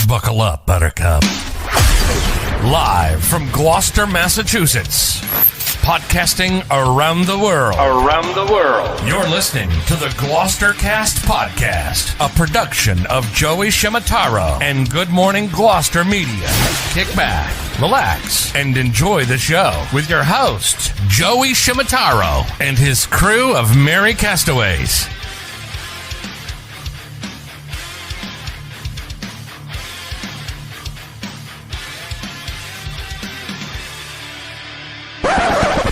Buckle up, Buttercup. Live from Gloucester, Massachusetts. Podcasting around the world. You're listening to the GloucesterCast podcast, a production of Joey Shimataro and Good Morning Gloucester Media. Kick back, relax, and enjoy the show with your host, Joey Shimataro, and his crew of merry castaways.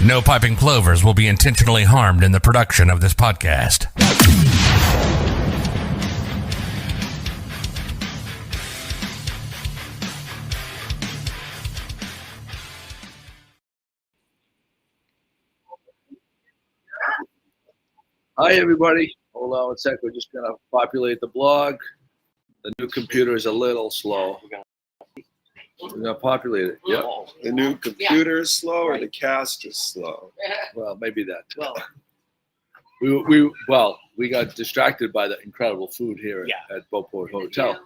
No piping plovers will be intentionally harmed in the production of this podcast. Hi, everybody. Hold on one sec. We're just going to populate the blog. The new computer is a little slow. We're going to populate it. Yep. The new computer is slow or the cast is slow? Well, maybe that. We got distracted by the incredible food here at Beauport Hotel.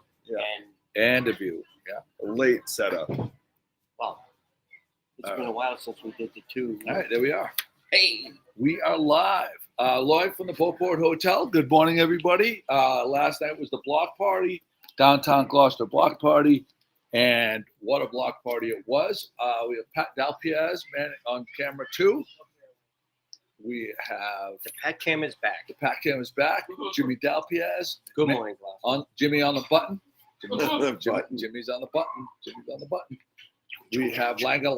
And the view. Yeah. A late setup. Well, it's been a while since we did the two. All right, there we are. Hey. We are live. Live from the Beauport Hotel. Good morning, everybody. Last night was the block party, downtown Gloucester block party. And what a block party it was. We have Pat Dalpiaz on camera 2. We have The Pat Cam is back. the Pat Cam is back. Jimmy Dalpiaz. Good morning, Gloucester. Jimmy on the button. Jimmy's on the button. Jimmy's on the button. Jimmy's on the button. We have Langa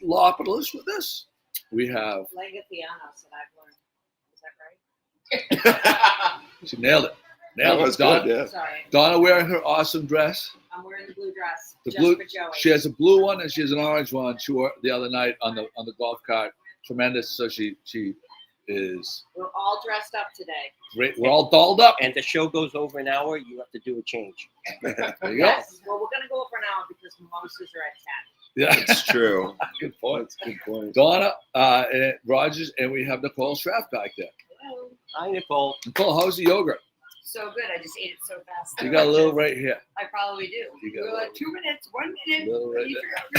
Lopoulos with us. We have Langathianos that I've learned. Is that right? she nailed it. That was good, yeah. Sorry. Donna wearing her awesome dress. I'm wearing the blue dress The just blue. for Joey. She has a blue one and she has an orange one. She wore the other night on the golf cart. Tremendous. So she is We're all dressed up today. great. We're all dolled up. And the show goes over an hour, you have to do a change. There you go. Yes. Well, we're going to go over an hour because mimosas are at 10. Yeah, It's true. good point. That's a good point. Donna and Rogers, and we have Nicole Schraff back there. Hello. Hi, Nicole. Nicole, how's the yogurt? So good. I just ate it so fast. You got a little right here. I probably do. You got a We're like 2 minutes, 1 minute. Little right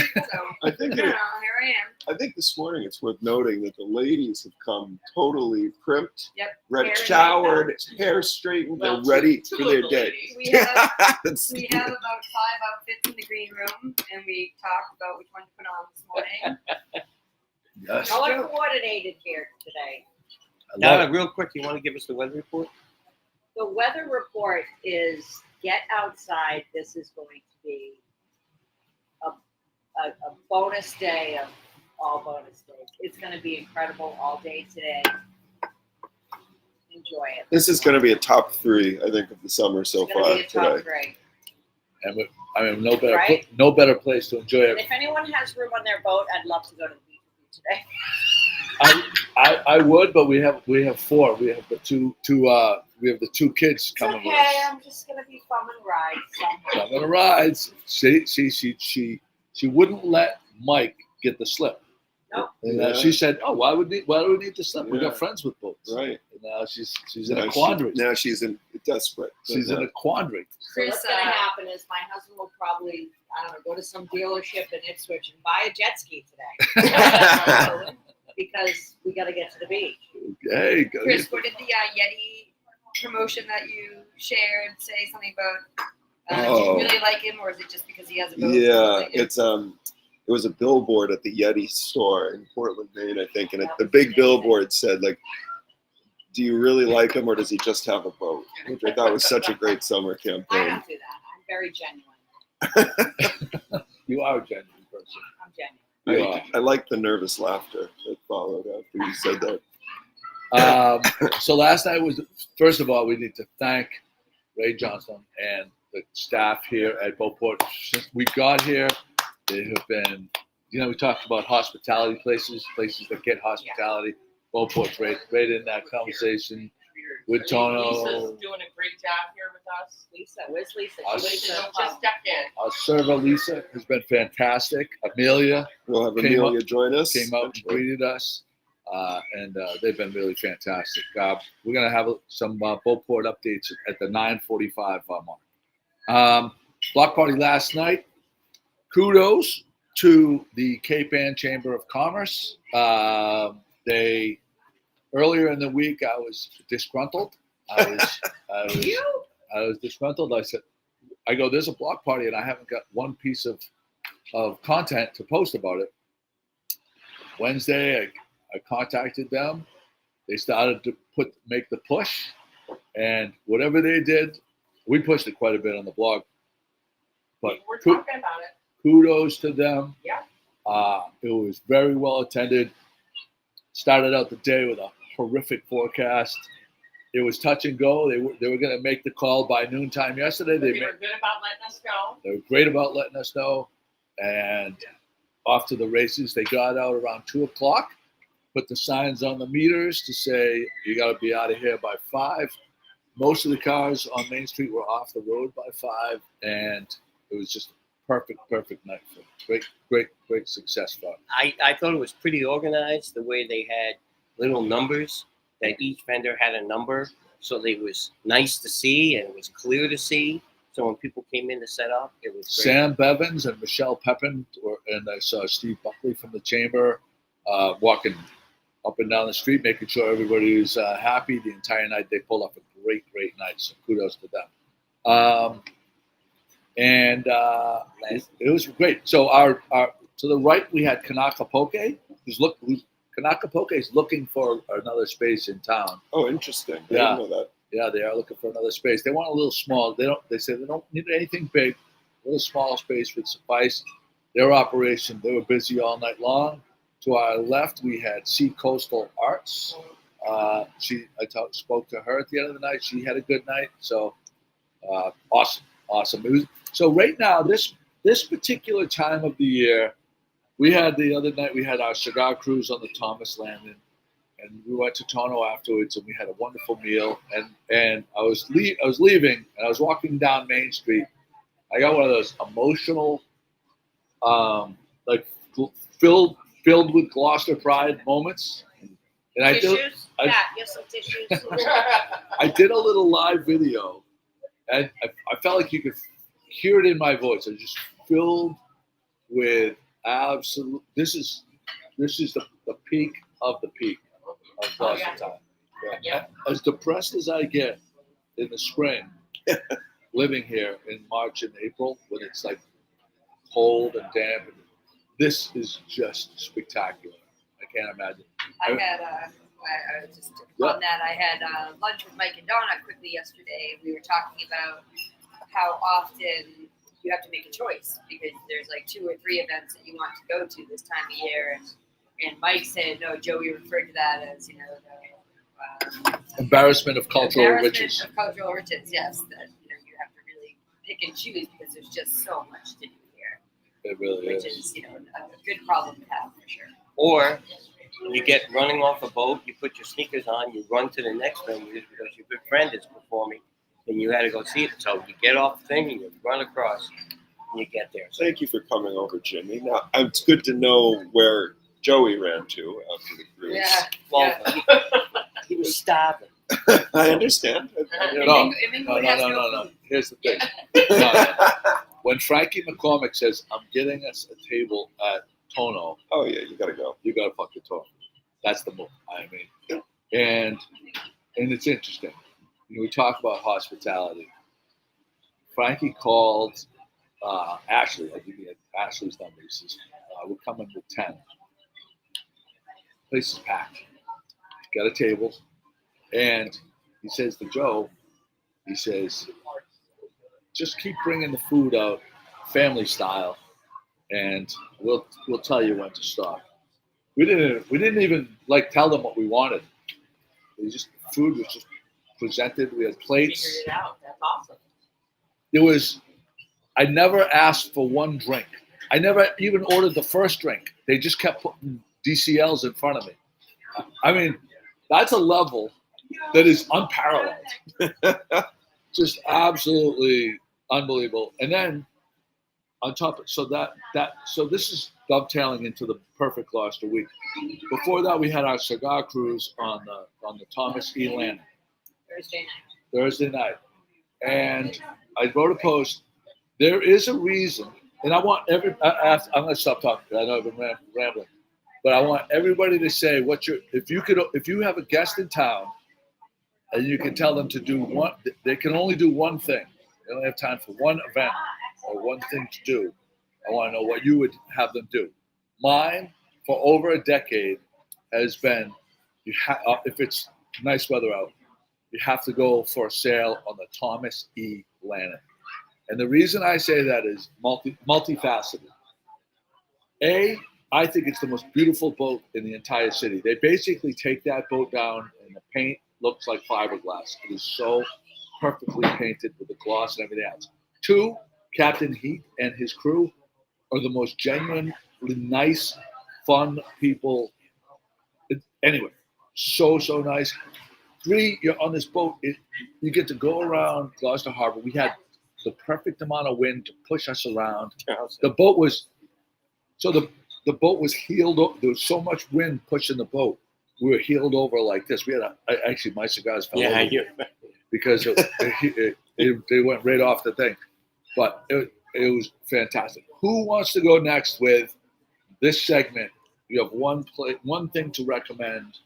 there. So, I think here I am. I think this morning it's worth noting that the ladies have come totally primped, Yep. ready, Hair and showered, makeup. hair straightened, Well, they're ready two for of their the day. ladies. We have That's- We have about 5 outfits in the green room, and we talked about which one to put on this morning. Yes. Color coordinated here today. I love Now, it. real quick, you want to give us the weather report? The weather report is get outside. This is going to be a bonus day of all bonus days. It's going to be incredible all day today. Enjoy it. This is going to be a top 3, I think, of the summer so It's going far to be a top today. 3. And no better Right? no better place to enjoy And it. if anyone has room on their boat, I'd love to go to the beach with you today. I would, but we have 4. We have the two kids It's coming with okay. us. I'm just going to be bumming rides somehow. Coming to rides. She wouldn't let Mike get the slip. Nope. And Yeah. she said, "Oh, why do we need the slip? We Yeah. got friends with boats." Right. And now she's in Now a quandary. now she's desperate. She's in a quandary. So what's going to happen is my husband will probably, I don't know, go to some dealership in Ipswich and buy a jet ski today. Because we got to get to the beach. Hey, go Chris, get- what did the Yeti promotion that you shared say something about? Do you really like him, or is it just because he has a boat? Yeah, it was a billboard at the Yeti store in Portland, Maine, I think, and the big billboard said, like, "Do you really like him, or does he just have a boat?" Which I thought was such a great summer I campaign. don't do that. I'm very genuine. You are a genuine person. I'm genuine. You are. I like the nervous laughter that followed after you said that. So last night was, first of all, we need to thank Ray Johnson and the staff here at Beauport. Since we got here, they have been, we talked about hospitality places that get hospitality. Beauport's right in that conversation with Tono. Lisa's doing a great job here with us. Lisa, where's Lisa? Us. Lisa just stepped in. Our server, Lisa, has been fantastic. Amelia We'll have Came Amelia join us. came out and greeted us, and they've been really fantastic. We're going to have some Beauport updates at the 9:45 mark. Block party last night. Kudos to the Cape Ann Chamber of Commerce. They earlier in the week I was disgruntled. I was disgruntled. I said, there's a block party and I haven't got one piece of content to post about it. Wednesday, I contacted them. They started to make the push, and whatever they did, we pushed it quite a bit on the blog. But We're talking about it. kudos to them. Yeah. It was very well attended. Started out the day with a horrific forecast. It was touch and go. They were going to make the call by noontime yesterday. They were good about letting us know. They were great about letting us know, and off to the races. They got out around 2:00. Put the signs on the meters to say you got to be out of here by 5. Most of the cars on Main Street were off the road by 5, and it was just a perfect night for great success for it. I thought it was pretty organized the way they had little numbers, that each vendor had a number, so it was nice to see and it was clear to see. So when people came in to set up, it was great. Sam Bevins and Michelle Pepin, and I saw Steve Buckley from the chamber walking up and down the street, making sure everybody was happy the entire night. They pulled off a great night, so kudos to them. It was great. So our to the right we had Kanaka Poke, Kanaka Poke is looking for another space in town. Oh, interesting. I Yeah. didn't know that. Yeah, they are looking for another space. They want a little small. They say they don't need anything big. A little small space would suffice. Their operation, they were busy all night long. To our left, we had Sea Coastal Arts. I spoke to her at the end of the night. She had a good night. So awesome. So right now, this particular time of the year, the other night we had our cigar cruise on the Thomas Landing, and we went to Tono afterwards, and we had a wonderful meal. And I was leaving, and I was walking down Main Street. I got one of those emotional, filled with Gloucester pride moments. And I Tissues? did Yeah, you have some tissues. I did a little live video, and I felt like you could hear it in my voice. I was just filled with absolute. This is the peak of the peak of Gloucester time. Yeah. As depressed as I get in the spring, living here in March and April when it's like cold and damp, this is just spectacular. I can't imagine. I was just on that. I had lunch with Mike and Donna quickly yesterday. We were talking about how often you have to make a choice because there's like 2 or 3 events that you want to go to this time of year. And Mike said, no, Joey referred to that as, the Embarrassment of cultural riches. Of cultural riches, yes. That you have to really pick and choose because there's just so much to do here. It really Which is, a good problem to have for sure. Or you get running off a boat, you put your sneakers on, you run to the next venue because your good friend is performing and you had to go see it. So you get off the thing and you run across and you get there. So Thank you for coming over, Jimmy. Now, it's good to know where Joey ran to after the cruise. Yeah. well, he was starving. I understand. No. Would have No. Here's the thing. When Frankie McCormick says, I'm getting us a table at Tono, Oh, yeah, you got to go. you got to fuck the Tono. That's the move. I mean, and it's interesting. We talk about hospitality. Frankie called Ashley. I'll give you Ashley's number. He says, we're coming with 10. Place is packed. Got a table. And he says to Joe, he says, just keep bringing the food out family style, and we'll tell you when to stop. We didn't even tell them what we wanted. Food was just presented. We had plates. Figured it out. That's awesome. I never asked for one drink. I never even ordered the first drink. They just kept putting DCLs in front of me. I mean, that's a level that is unparalleled. Just absolutely unbelievable. And then on top of so this is dovetailing into the perfect Gloucester week. Before that, we had our cigar cruise on the Thomas E. Landing Thursday night. and I wrote a post. There is a reason, and I want I'm going to stop talking. I know I've been rambling, but I want everybody to say if you have a guest in town, and you can tell them to do one. They can only do one thing. They only have time for one event or one thing to do. I want to know what you would have them do. Mine, for over a decade, has been if it's nice weather out, you have to go for a sail on the Thomas E. Lannon. And the reason I say that is multifaceted. I think it's the most beautiful boat in the entire city. They basically take that boat down, and the paint looks like fiberglass. It is so perfectly painted with the gloss and everything else. 2, Captain Heat and his crew are the most genuinely nice, fun people. Anyway, so nice. 3, you're on this boat. You get to go around Gloucester Harbor. We had the perfect amount of wind to push us around. The boat was the boat was heeled over. There was so much wind pushing the boat. We were heeled over like this. We had actually my cigars fell over because they went right off the thing. But it was fantastic. Who wants to go next with this segment? You have one thing to recommend.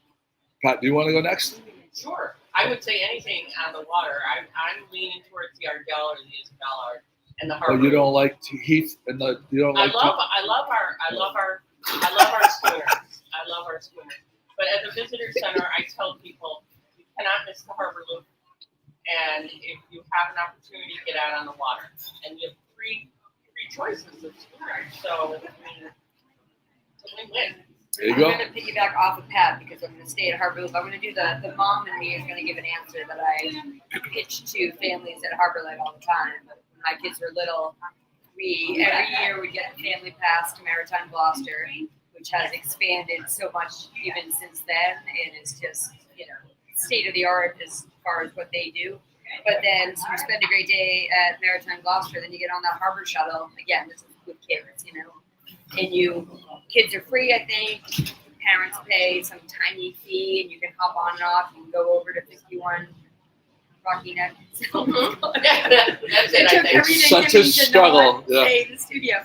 Pat, do you want to go next? Sure. I would say anything on the water. I'm leaning towards the Ardell or the Isabella and the harbor. Oh, you don't like Heath and you don't like. I love our schooners. I love our schooners. But at the visitor center, I tell people you cannot miss the harbor loop. And if you have an opportunity, get out on the water. And you have three choices of schooners. So I mean, it's a win-win. There you I'm go. going to piggyback off of Pat because I'm going to stay at Harbor Loop. I'm going to do the mom and me is going to give an answer that I pitch to families at Harbor Light all the time. But when my kids were little, we every year would get a family pass to Maritime Gloucester, which has expanded so much even since then, and it's just state of the art as far as what they do. But then, so you spend a great day at Maritime Gloucester, then you get on that harbor shuttle. Again, this is with kids, and kids are free, I think. Parents pay some tiny fee, and you can hop on and off. You can go over to 51 Rocky Neck. That's it, I think. It's such a struggle. Stay in the studio.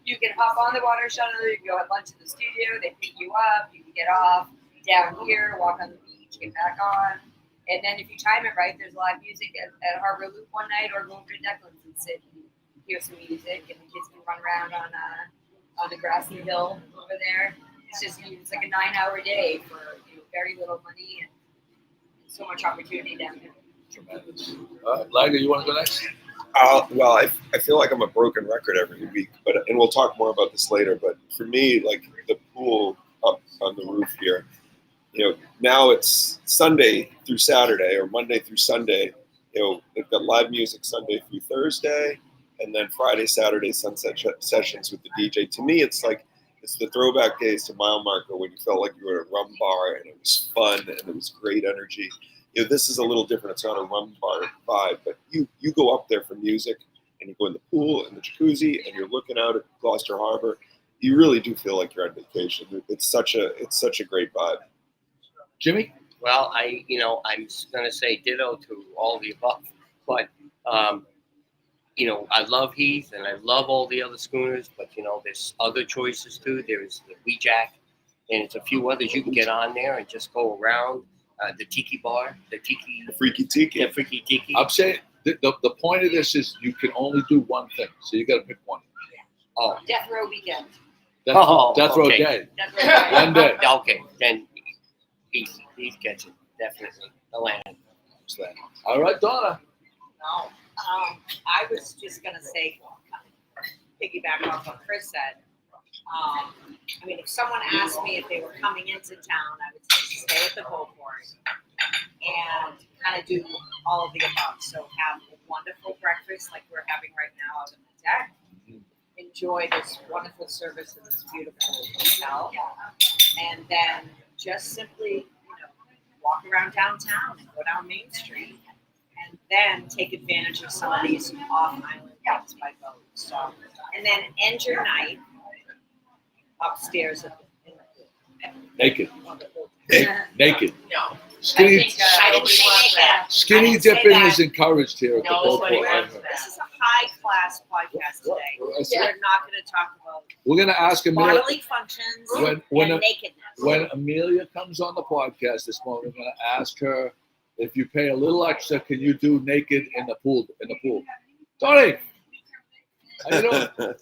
You can hop on the water shuttle. You can go at lunch in the studio. They pick you up. You can get off down here, walk on the beach, get back on. And then if you time it right, there's live music at Harbor Loop one night, or go over to Declan's and sit and hear some music, and the kids can run around on the grassy hill over there. It's like a 9-hour day for very little money and so much opportunity down there. Tremendous. Liger, you want to go next? Well, I feel like I'm a broken record every week, and we'll talk more about this later. But for me, like the pool up on the roof here, now it's Sunday through Saturday or Monday through Sunday. They've got live music Sunday through Thursday, and then Friday, Saturday sunset sessions with the DJ. To me, it's the throwback days to mile marker when you felt like you were at a rum bar and it was fun and it was great energy. This is a little different. It's not a rum bar vibe, but you go up there for music and you go in the pool and the jacuzzi and you're looking out at Gloucester Harbor. You really do feel like you're on vacation. It's such a great vibe. Jimmy? Well, I'm going to say ditto to all the above, but I love Heath and I love all the other schooners, but there's other choices too. There's the Wee Jack, and it's a few others you can get on there and just go around. The Tiki Bar, the Freaky Tiki. Yeah, Freaky Tiki. I'm saying the point of this is you can only do one thing, so you got to pick one. Oh, Death Row Weekend. Death Row okay. Day. Death Row Day. One day. Okay, then Heath gets it, definitely. The land. All right, Donna. No. I was just going to say, piggyback off what Chris said. If someone asked me if they were coming into town, I would say stay at the Beauport and kind of do all of the above. So have a wonderful breakfast like we're having right now out on the deck. Enjoy this wonderful service in this beautiful hotel. And then just simply, walk around downtown and go down Main Street. And then take advantage of some of these off-island things by boat. So, and then end your night upstairs in the pool. Naked. Naked. No. Skinny, I didn't say that. I skinny didn't say dipping that. is encouraged here at the Nobody Beauport. wants Right? that. This is a high class podcast today. Yeah. We're not going to talk about We're gonna ask Amelia bodily functions when and nakedness. when Amelia comes on the podcast this morning. We're gonna ask her if you pay a little extra, can you do naked in the pool? Tony, how you doing?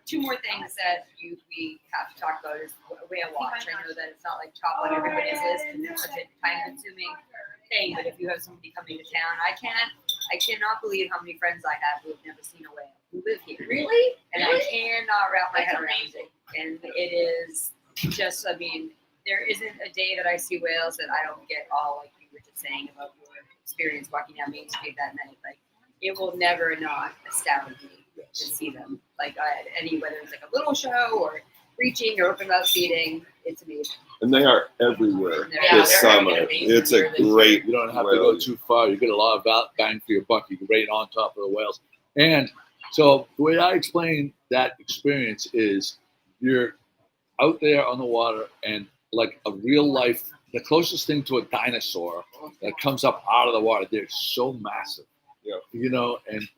Two more things that we have to talk about is whale watch. I know that it's not like top on everybody's list and it's such a time-consuming thing, but if you have somebody coming to town, I cannot believe how many friends I have who have never seen a whale who live here. Really? And I cannot wrap my head around it. And it is just, I mean, there isn't a day that I see whales that I don't get all like you were just saying about your experience walking down Main Street that night. Like, it will never not astound me to see them. Like whether it's like a little show or reaching or open mouth feeding, it's amazing. And they are everywhere Yeah, this they're summer. gonna be It's a here this great. You don't have to whale. go too far. You get a lot of bang for your buck. You can right on top of the whales. And so the way I explain that experience is you're out there on the water and like a real life, the closest thing to a dinosaur that comes up out of the water, they're so massive. Yeah. You know, and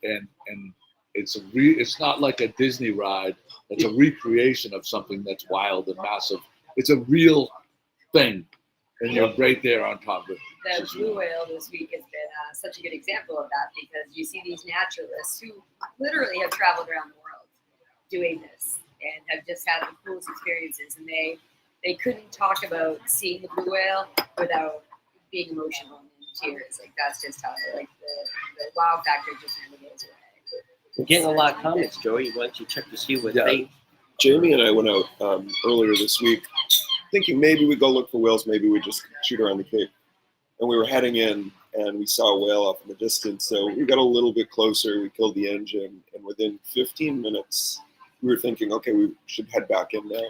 it's not like a Disney ride. It's a recreation of something that's wild and massive. It's a real thing. And you're right there on top of it. The blue whale this week has been such a good example of that because you see these naturalists who literally have traveled around the world doing this and have just had the coolest experiences, and they couldn't talk about seeing the blue whale without being emotional and in tears. Like, that's just how like the wow factor just never goes away. We're getting a lot of comments, Joey. Why don't you check to see what Yeah. they? Jamie and I went out earlier this week thinking maybe we'd go look for whales, maybe we'd just shoot around the Cape. And we were heading in and we saw a whale off in the distance. So we got a little bit closer, we killed the engine, and within 15 minutes, we were thinking, okay, we should head back in now.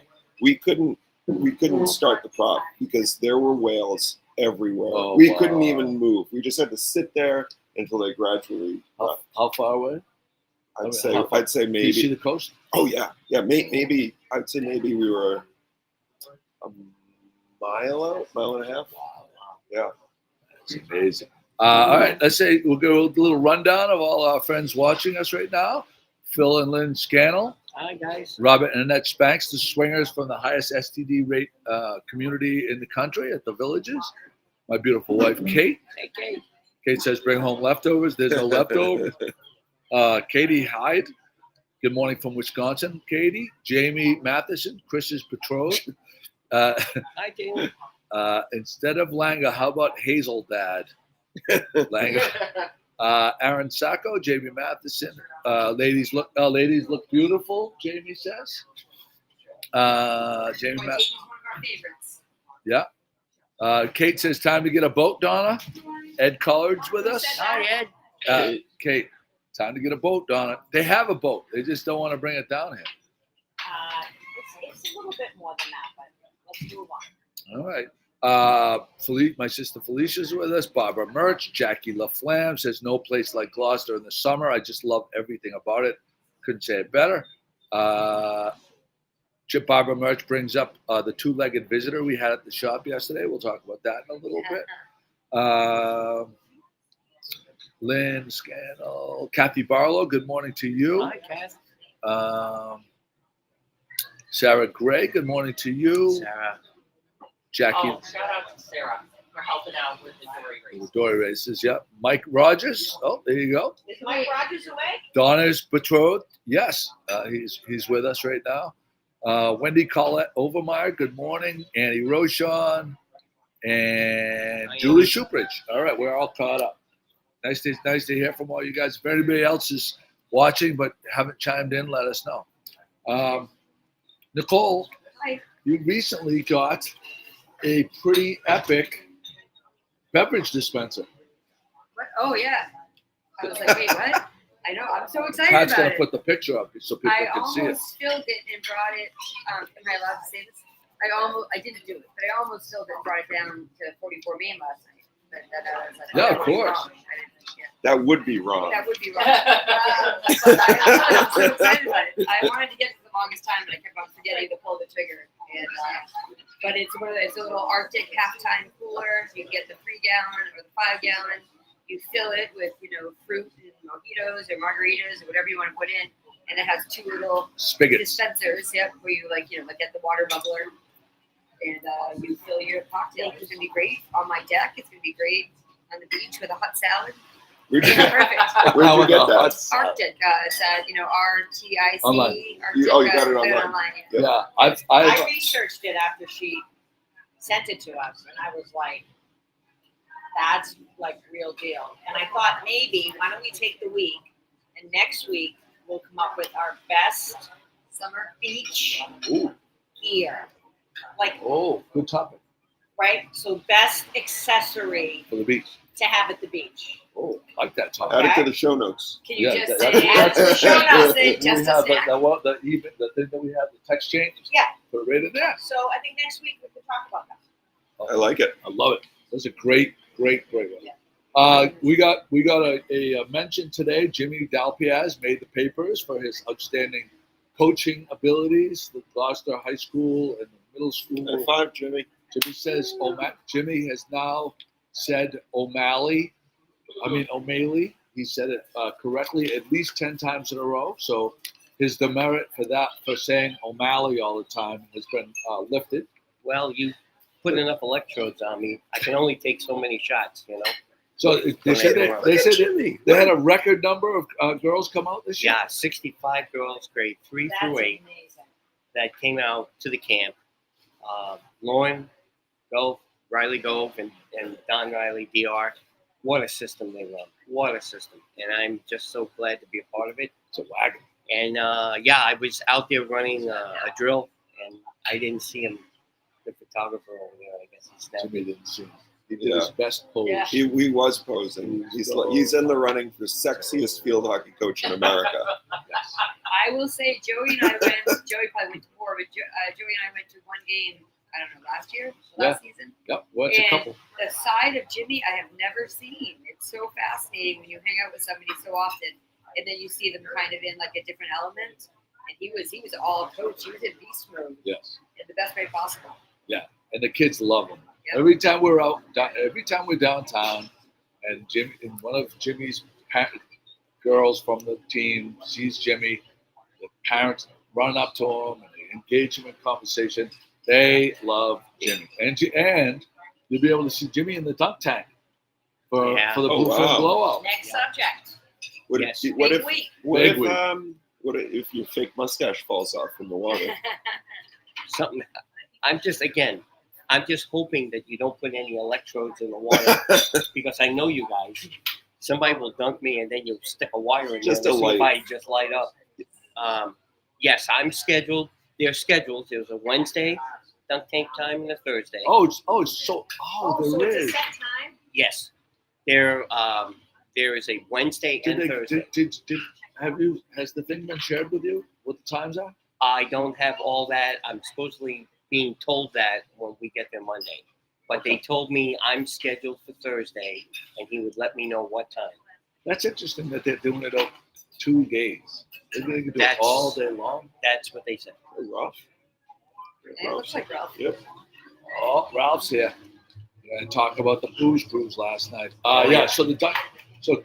We couldn't start the prop because there were whales everywhere. Oh, we wow. couldn't even move. We just had to sit there until they gradually left. How far away? I'd say Do you see maybe. the coast? Oh yeah, maybe. I'd say maybe we were a mile and a half. Yeah. It's amazing. All right, let's say we'll go a little rundown of all our friends watching us right now. Phil and Lynn Scannell, Hi guys. Robert and Annette Spanks, the swingers from the highest STD rate community in the country at the Villages. My beautiful wife, Kate. Hey, Kate. Kate says, bring home leftovers. There's no leftovers. Katie Hyde. Good morning from Wisconsin, Katie. Jamie Matheson, Chris's betrothed. Hi, Jamie. Instead of Langer, how about Hazel Dad? Langer. Aaron Sacco, Jamie Matheson. Ladies look beautiful, Jamie says. Jamie One of our favorites. Kate says, time to get a boat, Donna. Ed Collard's with us. Hi, Ed. Kate, time to get a boat, Donna. They have a boat. They just don't want to bring it down here. It's a little bit more than that, but let's move on. All right. My sister Felicia's with us. Barbara Murch, Jackie LaFlamme says, no place like Gloucester in the summer. I just love everything about it. Couldn't say it better. Barbara Murch brings up the two-legged visitor we had at the shop yesterday. We'll talk about that in a little bit. Lynn Scannell, Kathy Barlow, good morning to you. Hi, Cass. Sarah Gray, good morning to you. Sarah. Jackie. Oh, shout out to Sarah for helping out with the dory race. Dory races, yep. Mike Rogers, oh, there you go. Is Mike Rogers away? Donna's betrothed, yes, he's with us right now. Wendy Collette Overmeyer, good morning. Annie Rochon and Julie Shoopridge. All right, we're all caught up. Nice to hear from all you guys. If anybody else is watching but haven't chimed in, let us know. Nicole, Hi. You recently got a pretty epic beverage dispenser. What? Oh yeah. I was like, wait, what? I know. I'm so excited Pat's about gonna it. put the picture up so people I can see it. almost filled it and brought it. Am I allowed to say this? I didn't do it, but I almost filled it and brought it down to 44 Main last night. But Yeah, of course. I didn't think it. That would be wrong. That would be wrong. But I'm so excited about it. I wanted to get it for the longest time, but I kept on forgetting to pull the trigger. And But it's it's a little Arctic halftime cooler. You get the 3 gallon or the 5 gallon. You fill it with, fruit and mojitos or margaritas or whatever you want to put in. And it has 2 little Spigots. dispensers, where you get the water bubbler. And you fill your cocktail. It's going to be great on my deck. It's going to be great on the beach with a hot salad. Where'd you Perfect. Where'd you get that? Arctic, it's at, RTIC. Online. Arctic, You got it online. Yeah, I I've researched it after she sent it to us, and I was like, that's like real deal. And I thought maybe, why don't we take the week, and next week we'll come up with our best summer beach gear. Like, good topic right? So best accessory for the beach. to have at the beach. Oh, I like that topic. Add it to the show notes. Can you Yeah, just that's- say add to the show notes? Say We just a have snack? the thing that we have, the text changes. Yeah. Put it right in there. So I think next week we can talk about that. I like it. I love it. That's a great one. Yeah. We got a mention today. Jimmy Dalpiaz made the papers for his outstanding coaching abilities, the Gloucester High School and the middle school. High five, Jimmy. Jimmy says Jimmy has now said O'Malley. He said it correctly at least 10 times in a row. So his demerit for saying O'Malley all the time has been lifted. Well, you put enough electrodes on me. I can only take so many shots, So they said they had a record number of girls come out this year. Yeah, 65 girls, grade 3 That's through 8, amazing. that came out to the camp. Lauren Gove, Riley Gove, and Don Riley, DR. What a system they run. What a system. And I'm just so glad to be a part of it. It's a wagon. And I was out there running a drill, and I didn't see him, the photographer over there. I guess he snapped Jimmy it. didn't see him. He did his best pose. Yeah. He was posing. He's in the running for sexiest field hockey coach in America. I will say, Joey and I went. Joey probably went to more, but Joey and I went to one game. I don't know, last season. Yep. Well, it's a And couple. the side of Jimmy I have never seen. It's so fascinating when you hang out with somebody so often, and then you see them kind of in like a different element. And he was all coach. He was in beast mode Yes. in the best way possible. And the kids love him. Yep. Every time we're downtown, and one of Jimmy's girls from the team sees Jimmy, the parents run up to him and they engage him in conversation. They love Jimmy, and you'll be able to see Jimmy in the dunk tank for the Oh, Bluefin wow. blowout. Next subject. What Yes. if Big week. what if your fake mustache falls off in the water? Something. I'm just hoping that you don't put any electrodes in the water because I know you guys. Somebody will dunk me and then you'll stick a wire in Just there a and see if light. I just light up. Yes, I'm scheduled. They're scheduled. There's a Wednesday dunk tank time and a Thursday. There So is. it's a set time? Yes, there is a Wednesday and Thursday. Has the thing been shared with you? What the times are? I don't have all that. I'm supposedly being told that when we get there Monday. But they told me I'm scheduled for Thursday, and he would let me know what time. That's interesting that they're doing it over 2 days. They're going to do it That's- all day long. That's what they said. Very rough. It looks like Ralph. Yep. Oh, Ralph's here. We're going to talk about the Booze Cruise last night. yeah. So the dunk. So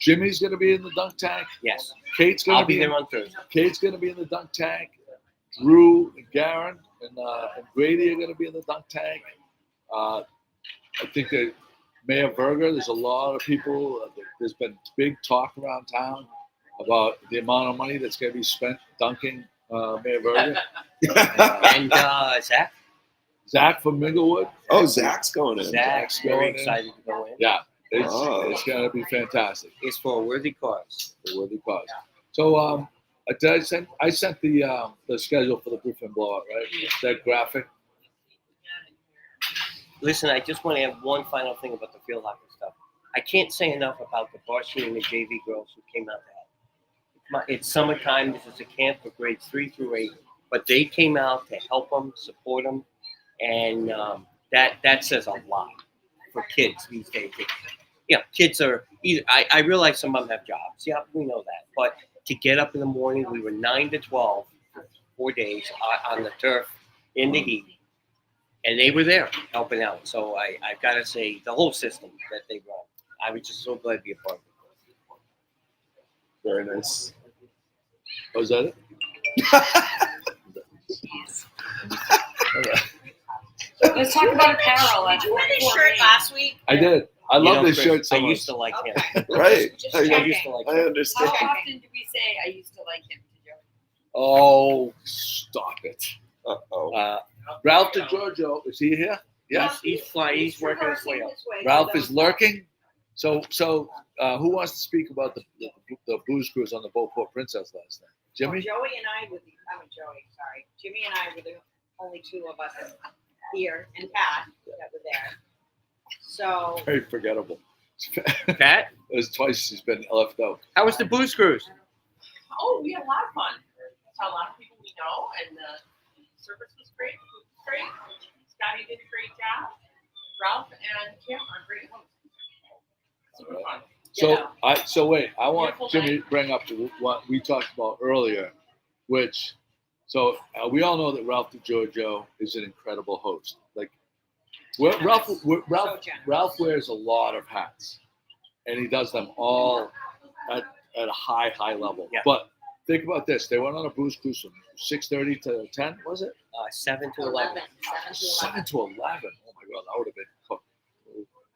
Jimmy's going to be in the dunk tank. Yes, Kate's going I'll to be be there on Thursday. Kate's going to be in the dunk tank. Drew and Garen and Grady are going to be in the dunk tank. I think that Mayor Berger, there's a lot of people. There's been big talk around town about the amount of money that's going to be spent dunking Mayor Berger. And Zach Zach from Minglewood. Oh, Zach's going in. Zach's going very in. excited to go in. Yeah, Oh. it's going to be fantastic. It's for a worthy cause. A worthy cause. So I sent the schedule for the Bluefin blowout, right? That graphic. Listen, I just want to have one final thing about the field hockey stuff. I can't say enough about the varsity and the JV girls who came out to help. It's summertime. This is a camp for grades 3 through 8, but they came out to help them, support them, and that says a lot for kids these days. Kids are either. I realize some of them have jobs. Yeah, we know that. But to get up in the morning, we were 9 to 12 for 4 days on the turf in the heat, And they were there helping out. So I've got to say, the whole system that they run, I was just so glad to be a part of it. Very nice. Was that it? Let's talk about apparel. Did you wear this shirt last week? I did. I You love know, this Chris, shirt so I much. used to like him. Right. Just I, I checking. used to like I him. How understand. often do we say I used to like him to Joey? Oh, stop it. Uh-oh. Ralph DeGiorgio, is he here? Yes. He's flying. He's working his way up. Ralph is lurking. So, who wants to speak about the booze cruise on the Beauport Princess last night? Jimmy? Joey and I were Joey, sorry. Jimmy and I were the only two of us here, and Pat that were there. So Very forgettable. Pat, It was twice she's been left out. how was the booze cruise? Oh, we had a lot of fun. Saw a lot of people we know, and the service was great. Food was great. Scotty did a great job. Ralph and Kim are great hosts. Super fun. Wait, I want Beautiful Jimmy night. to bring up what we talked about earlier, which, we all know that Ralph DeGiorgio is an incredible host. Like, Ralph wears a lot of hats, and he does them all at a high level. Yeah. But think about this: they went on a booze cruise from 6:30 to 10. Was it 7 to 11. 7 to 11? Oh my God, that would have been cooked.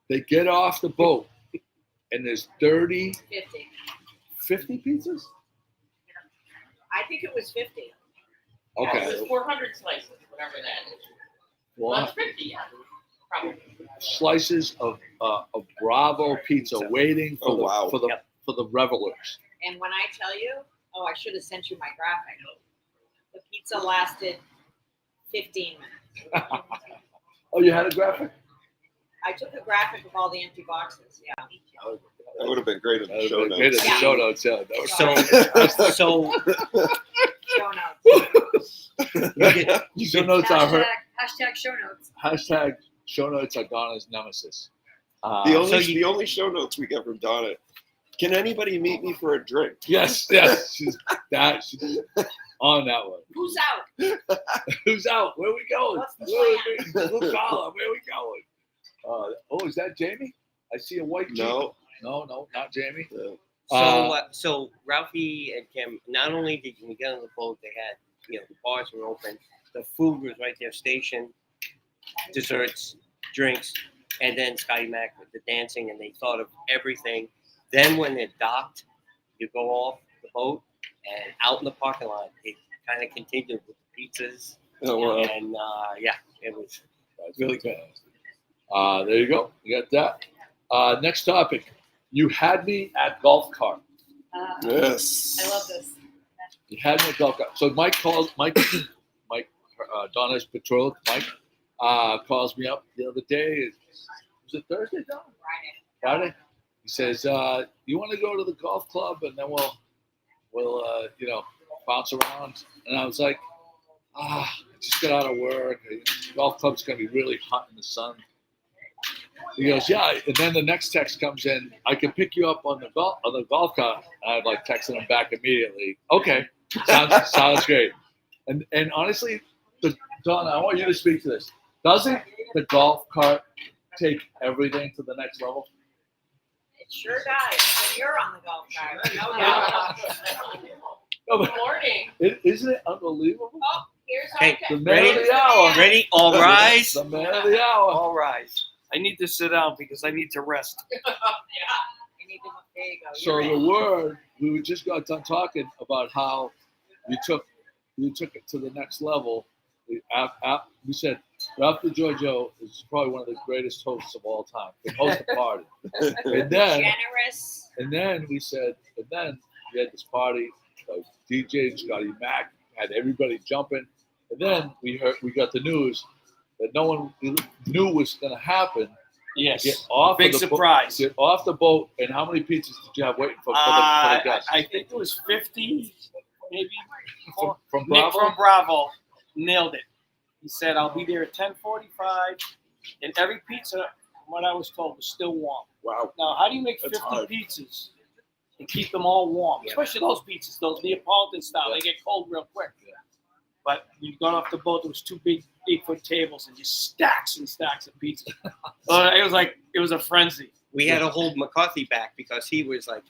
They get off the boat, and there's 30, 50. 50 pizzas. I think it was 50. It Okay. was 400 slices, whatever that is. Well, 150, yeah. Probably. slices of Bravo pizza waiting for Oh, wow. for the revelers. And when I tell you, I should have sent you my graphic. The pizza lasted 15 minutes. Oh, you had a graphic? I took a graphic of all the empty boxes. Yeah. That would have been great in That the would show have been great in notes. the show notes. Yeah, that was So Show notes. show notes are her Hashtag show notes. hashtag. Show notes are Donna's nemesis. The only show notes we get from Donna. Can anybody meet me for a drink? Yes, she's on that one. Who's out? Who's out? Where we going? What's the Blue collar. Where we going? Is that Jamie? I see a white Jeep. No. No, not Jamie. So Ralphie and Kim, not only did we get on the boat, they had, the bars were open, the food was right there, station, desserts, drinks, and then Scotty Mac with the dancing, and they thought of everything. Then when they're docked, you go off the boat, and out in the parking lot, it kind of continued with the pizzas, Oh, wow. and it was Really good. There you go. You got that. Next topic. You had me at golf cart. Yes. I love this. You had me at golf cart. So Mike, Donna's betrothed, Mike, calls me up the other day. Was it Thursday, Donna? Friday. He says, "You want to go to the golf club, and then we'll bounce around." And I was like, I just got out of work. Golf club's gonna be really hot in the sun. He goes, "Yeah," and then the next text comes in. I can pick you up on the golf cart. And I'm like texting him back immediately. Okay, sounds great. And honestly, Donna, I want you to speak to this. Doesn't the golf cart take everything to the next level? It sure does. When you're on the golf cart. No doubt. No, Good but morning. isn't it unbelievable? Oh, here's our Okay, The man of ready? the hour. ready. All rise. The man of the hour. All rise. I need to sit down because I need to rest. You need to- There you go. So You're the in. word, we just got done talking about how you took it to the next level. We said Ralph DeGiorgio is probably one of the greatest hosts of all time. Can host a party. and then we said, and then we had this party, DJ Scotty Mac had everybody jumping. And then we got the news that no one knew was going to happen. Yes. Get off Big of the surprise. Get off the boat, and how many pizzas did you have waiting for the guests? I think it was 50, maybe. From Nick Bravo? from Bravo nailed it. He said, I'll be there at 10:45, and every pizza, from what I was told, was still warm. Wow. Now, how do you make That's 50 hard. pizzas and keep them all warm? Especially those pizzas, those Neapolitan style. They get cold real quick. But when you got off the boat, there was 2 big 8-foot tables and just stacks and stacks of pizza. It was a frenzy. We had to hold McCarthy back because he was like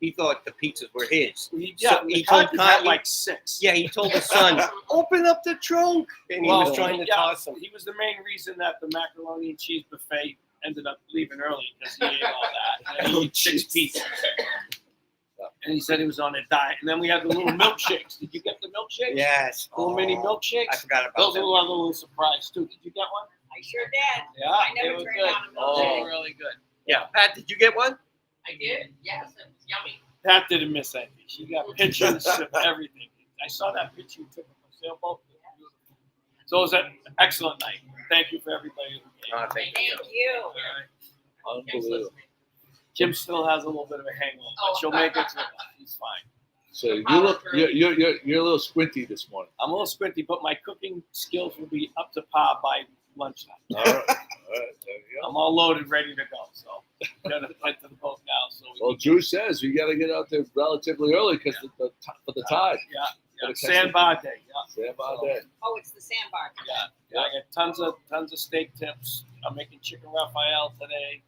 he thought the pizzas were his. Yeah, So he told had like 6. Yeah, he told his son, "Open up the trunk," and he was trying to toss them. He was the main reason that the macaroni and cheese buffet ended up leaving early because he ate all that. And he ate 6 pizzas. And he said he was on a diet. And then we had the little milkshakes. Did you get the milkshakes? Yes. Little mini milkshakes? I forgot about Those that. were a little surprise too. Did you get one? I sure did. Yeah, I they never were turned good. down a Oh, milkshake. really good. Yeah, Pat, did you get one? I did. Yes, it was yummy. Pat didn't miss anything. She got pictures of everything. I saw that picture you took of the sailboat. So it was an excellent night. Thank you for everybody who came. Thank Thank you. Unbelievable. Jim still has a little bit of a hangover, but she'll make it through. He's fine. So you look, you're a little squinty this morning. I'm a little squinty, but my cooking skills will be up to par by lunchtime. All right, there you go. I'm all loaded, ready to go. So gotta head to the boat now. So Well, Drew says we got to get out there relatively early because for the tide. yeah, Gotta catch sandbar day. Yeah, Sandbar day. Oh, it's the sandbar. yeah. I got tons of steak tips. I'm making chicken Raphael today.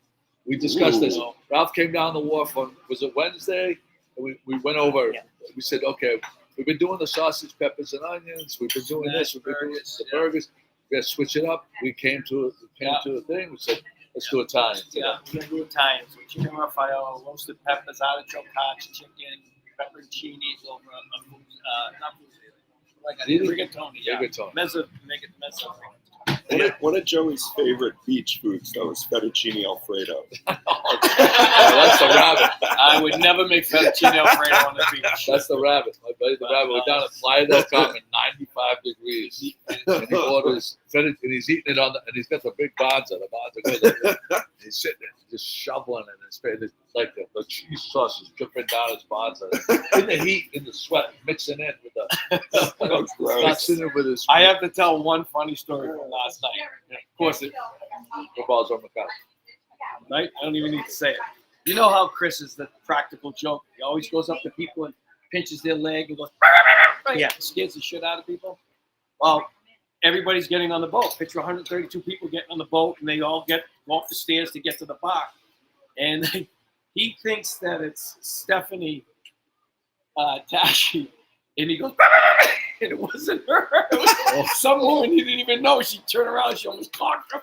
We discussed this. Ooh. Ralph came down the wharf on, was it Wednesday? And we went over. Yeah. We said, okay, we've been doing the sausage, peppers, and onions. We've been doing this. We've been doing the burgers. We got to switch it up. We came to a thing. We said, let's do Italian. Yeah, we're gonna do Italian. So chicken Raphael, roasted peppers, artichoke cocks, chicken, pepperoncinis over not like a rigatoni. Yeah, Rigatoni. Make it mezzo. One of Joey's favorite beach foods, though, is fettuccine Alfredo. That's the rabbit. I would never make fettuccine Alfredo on the beach. That's the rabbit. My buddy, the rabbit. We're down at Playa del Carmen, 95 degrees. And he orders, and he's eating it and he's got the big bonza. The bonza goes like he's sitting there just shoveling it in his face. It's like the cheese sauce is dripping down his bonza. In the heat, in the sweat, mixing in with the. That's gross. Not sitting with his. I have to tell one funny story from last night. Of course, football's on the couch. right? I don't even need to say it. You know how Chris is the practical joke. He always goes up to people and pinches their leg and goes, Yeah. scares the shit out of people. Well, everybody's getting on the boat. Picture 132 people getting on the boat, and they all go off the stairs to get to the bar. And he thinks that it's Stephanie Tashi, and he goes, and it wasn't her. It was some woman he didn't even know. She turned around, she almost caught her.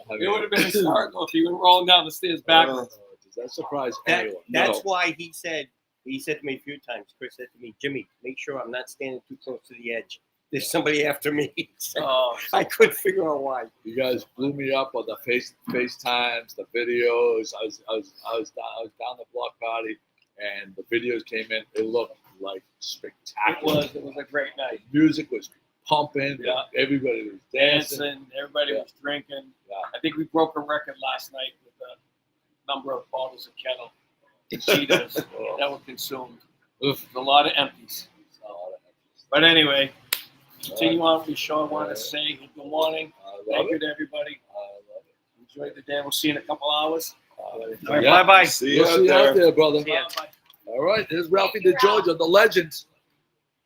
It would have been hysterical if he went rolling down the stairs backwards. Does that surprise That, anyone? that's No. why he said to me a few times, Chris said to me, Jimmy, make sure I'm not standing too close to the edge. There's somebody after me. So Oh, I couldn't figure out why. You guys blew me up on the FaceTimes, the videos. I was down the block party, and the videos came in. It looked like spectacular. it was a great night. The music was pumping. Yeah. Everybody was dancing. Dancing, everybody Yeah. was drinking. Yeah. I think we broke a record last night with the number of bottles of Kettle and Cheetos that were consumed. Oof. A lot of empties. But anyway, continue on with the show. I wanted to say good morning. Thank you to everybody. Enjoy the day. We'll see you in a couple hours. All right, Yeah. bye-bye. See you We'll out see you out there. there, brother. Bye-bye. All right, there's Ralphie DeGiorgio, the legend.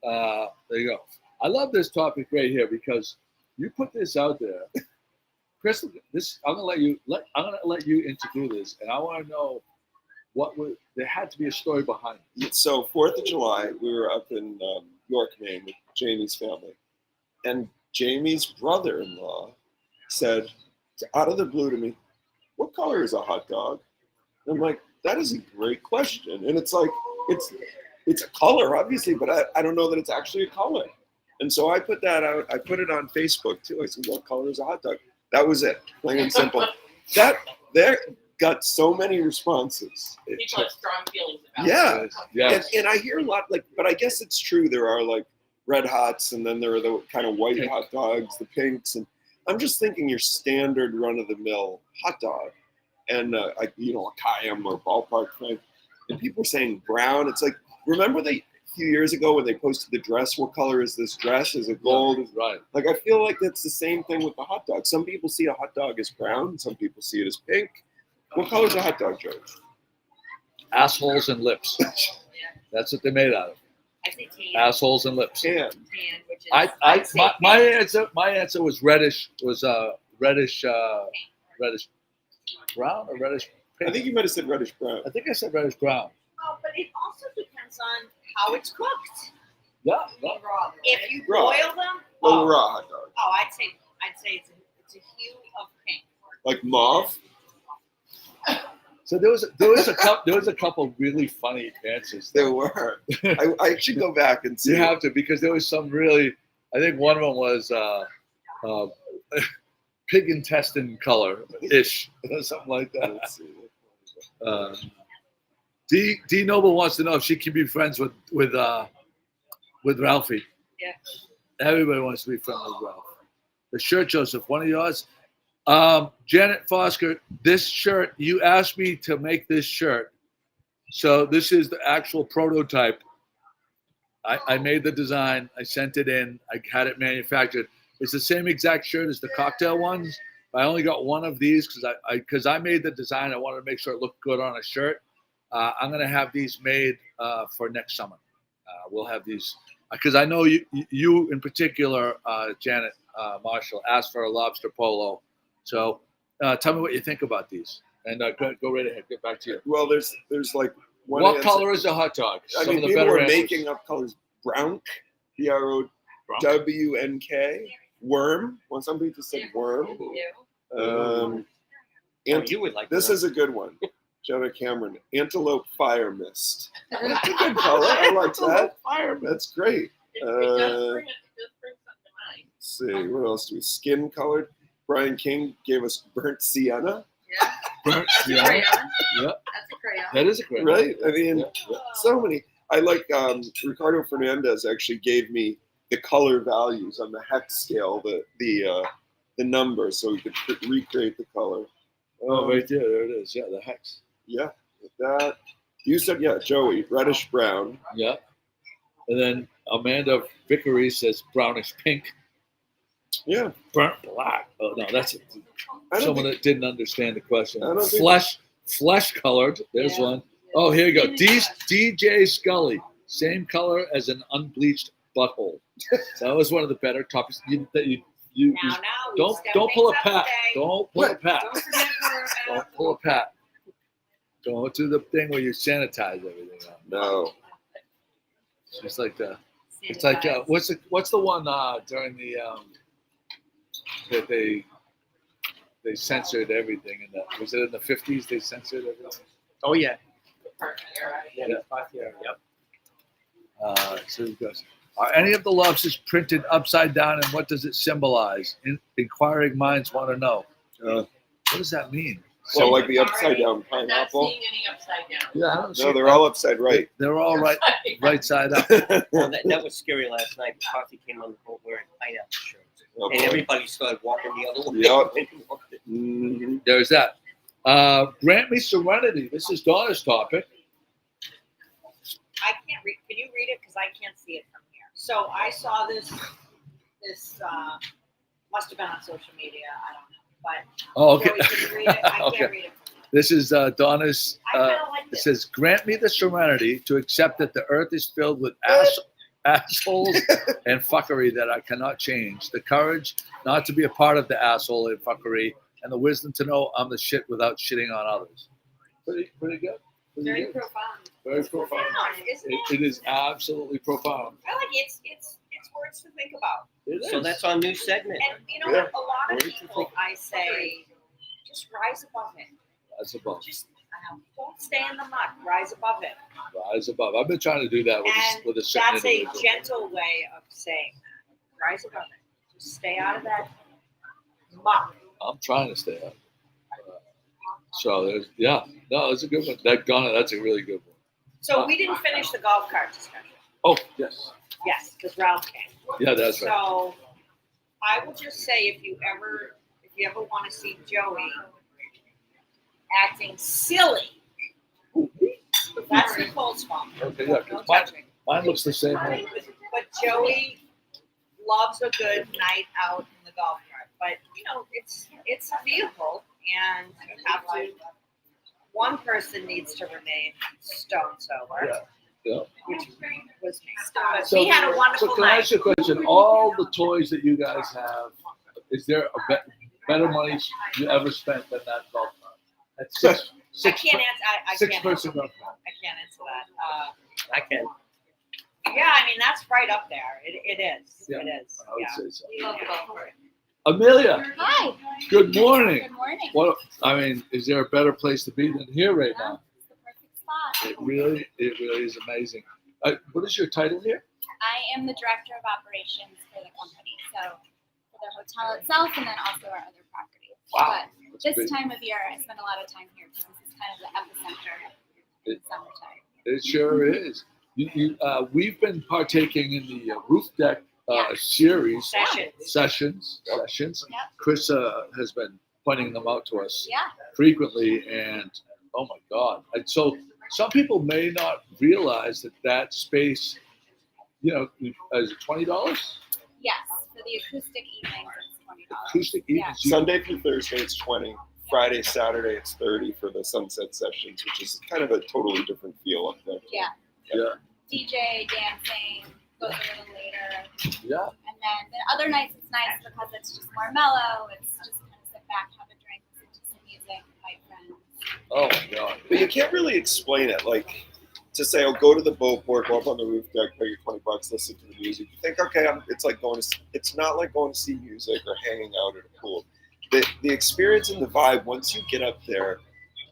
There you go. I love this topic right here because you put this out there, Chris. I'm gonna let you introduce this, and I want to know there had to be a story behind it. So 4th of July, we were up in York, Maine with Jamie's family. And Jamie's brother-in-law said, out of the blue to me, what color is a hot dog? And I'm like, that is a great question. And it's like, it's a color, obviously, but I don't know that it's actually a color. And so I put that out. I put it on Facebook, too. I said, what color is a hot dog? That was it, plain and simple. That got so many responses. People have strong feelings about Yeah. it. Yes. And I hear a lot, but I guess it's true. There are like red hots, and then there are the kind of white hot dogs, the pinks, and I'm just thinking your standard run-of-the-mill hot dog, and a Cayenne or ballpark thing. And people are saying brown. It's like, remember a few years ago when they posted the dress? What color is this dress? Is it gold? Right. Like, I feel like that's the same thing with the hot dog. Some people see a hot dog as brown. Some people see it as pink. What color is a hot dog, George? Assholes and lips. That's what they're made out of. I say tan. Assholes and lips. Tan. Tan, which is. I say my pink. my answer was reddish reddish brown or reddish I pink. think you might have said reddish brown. I think I said reddish brown. Oh, but it also depends on how it's cooked. Yeah. No. Raw. If you Raw. boil them, Little raw hot dog. I'd say it's a hue of pink. Like mauve. So there was a couple really funny answers. There were. I should go back and see. You have to, because there was some really. I think one of them was pig intestine color ish, something like that. Let's see. D Noble wants to know if she can be friends with Ralphie. Yeah. Everybody wants to be friends with Ralph. The shirt, Joseph, one of yours. Janet Fosker, this shirt, you asked me to make this shirt. So this is the actual prototype. I made the design. I sent it in. I had it manufactured. It's the same exact shirt as the cocktail ones. I only got one of these because I made the design. I wanted to make sure it looked good on a shirt. I'm going to have these made for next summer. We'll have these because I know you in particular, Janet Marshall, asked for a lobster polo. So tell me what you think about these. And go right ahead. Get back to you. Well, there's like one. What answer. color is a hot dog? I Some mean, of the people better were answers. making up colors. Brownk, BROWNK. Worm. Well, some people said worm. Oh, you would like This that. is a good one. Jenna Cameron. Antelope Fire Mist. That's a good color. I like that. Fire. That's great. It does bring something to mind. Let's see. What else do we? Skin colored. Brian King gave us burnt sienna. Yeah. Burnt That's a sienna. crayon. Yeah, That's a crayon. that is a great. Right? I mean, Yeah. so many. I like Ricardo Fernandez actually gave me the color values on the hex scale, the number, so we could recreate the color. Oh, right there it is. Yeah, the hex. Yeah, with that. You said Joey, reddish brown. Yeah. And then Amanda Vickery says brownish pink. Yeah, Burnt black. Oh no, that's I don't someone think, that didn't understand the question. I don't think- Flesh colored. There's Yeah. one. Oh, here you go. DJ Scully, same color as an unbleached butthole. That was one of the better topics. You Now we don't step pull a things up pat. today. Don't pull a pat. Don't forget for Don't pull a pat. Don't do the thing where you sanitize everything up. no. It's like it's like what's the one during the that they censored everything in the, was it in the 50s they censored everything? Oh yeah. Yeah. Yep. So it goes. Are any of the lobsters printed upside down, and what does it symbolize? Inquiring minds want to know. What does that mean? Well, like the upside down I'm not pineapple. seeing any upside down. Yeah, I don't see No, they're all upside right. They're all right side up. Well, that was scary last night. Coffee came on the boat wearing pineapple shirts, Oh, and boy. everybody started walking the other way. Yep. Mhm. There's that. Grant me serenity. This is Donna's topic. I can't read. Can you read it? Because I can't see it from here. So I saw this. This must have been on social media. I don't know. But Oh, okay. Joey, can you read it? I Okay. can't read it from here. This is Donna's. I kind of like It this. says, "Grant me the serenity to accept that the earth is filled with assholes and fuckery that I cannot change. The courage not to be a part of the asshole and fuckery, and the wisdom to know I'm the shit without shitting on others." Pretty good. Pretty Very good. profound. Very profound. Isn't It is absolutely profound. I like it. It's words to think about. It So is. that's our new segment. And you know Yeah. what? A lot of Words to people, think. I say, just rise above it. Rise above. Just don't stay in the mud. Rise above it. Rise above. I've been trying to do that And with a certain that's a individual. gentle way of saying that. Rise above it. Just stay out of that muck. I'm trying to stay up. So there's, no, that's a good one. That's a really good one. So we didn't finish the golf cart discussion. Oh, yes. Yes, because Ralph came. Yeah, that's right. So I will just say, if you ever want to see Joey acting silly, that's Nicole's fault. Okay, yeah, 'cause No mine, touching. mine looks the same way. But Joey loves a good night out in the golf cart. But you know, it's a vehicle, and you have to. One person needs to remain stone sober, Yeah. Yeah. which was So- we had a So wonderful can I night. ask you a question? All the toys that you guys have, is there better money you ever spent than that golf cart? That's I six can't answer. I six can't person answer. golf cart. I can't answer that. I can. Yeah, I mean that's right up there. It is. Yeah, It is. I would Yeah. say so. We love Beauport. Amelia, Hi. good morning. Good morning. What I mean, is there a better place to be than here right Yeah, now? it's the perfect spot. It really is amazing. What is your title here? I am the director of operations for the company, so for the hotel itself and then also our other properties. Wow, But that's this big. time of year, I spend a lot of time here because this is kind of the epicenter in the summertime. It sure is. We've been partaking in the roof deck Yeah. series Sessions. sessions. Yep. Chris has been pointing them out to us Yeah. frequently, and oh my God! And so some people may not realize that space, is it $20? Yes. For the acoustic evenings, it's $20. Acoustic Yeah. evenings. Sunday through Thursday, it's 20. Friday, Saturday, it's 30 for the sunset sessions, which is kind of a totally different feel up there. Yeah. Yeah, DJ, dancing, goes a little later. yeah. And then the other nights it's nice because it's just more mellow. It's just kind of sit back, have a drink, listen to some music with my friends. Oh my God! But you can't really explain it. Like, to say, oh, go to the Beauport, go up on the roof deck, pay your $20, listen to the music. You think, okay, it's like it's not like going to see music or hanging out at a pool. The experience and the vibe, once you get up there,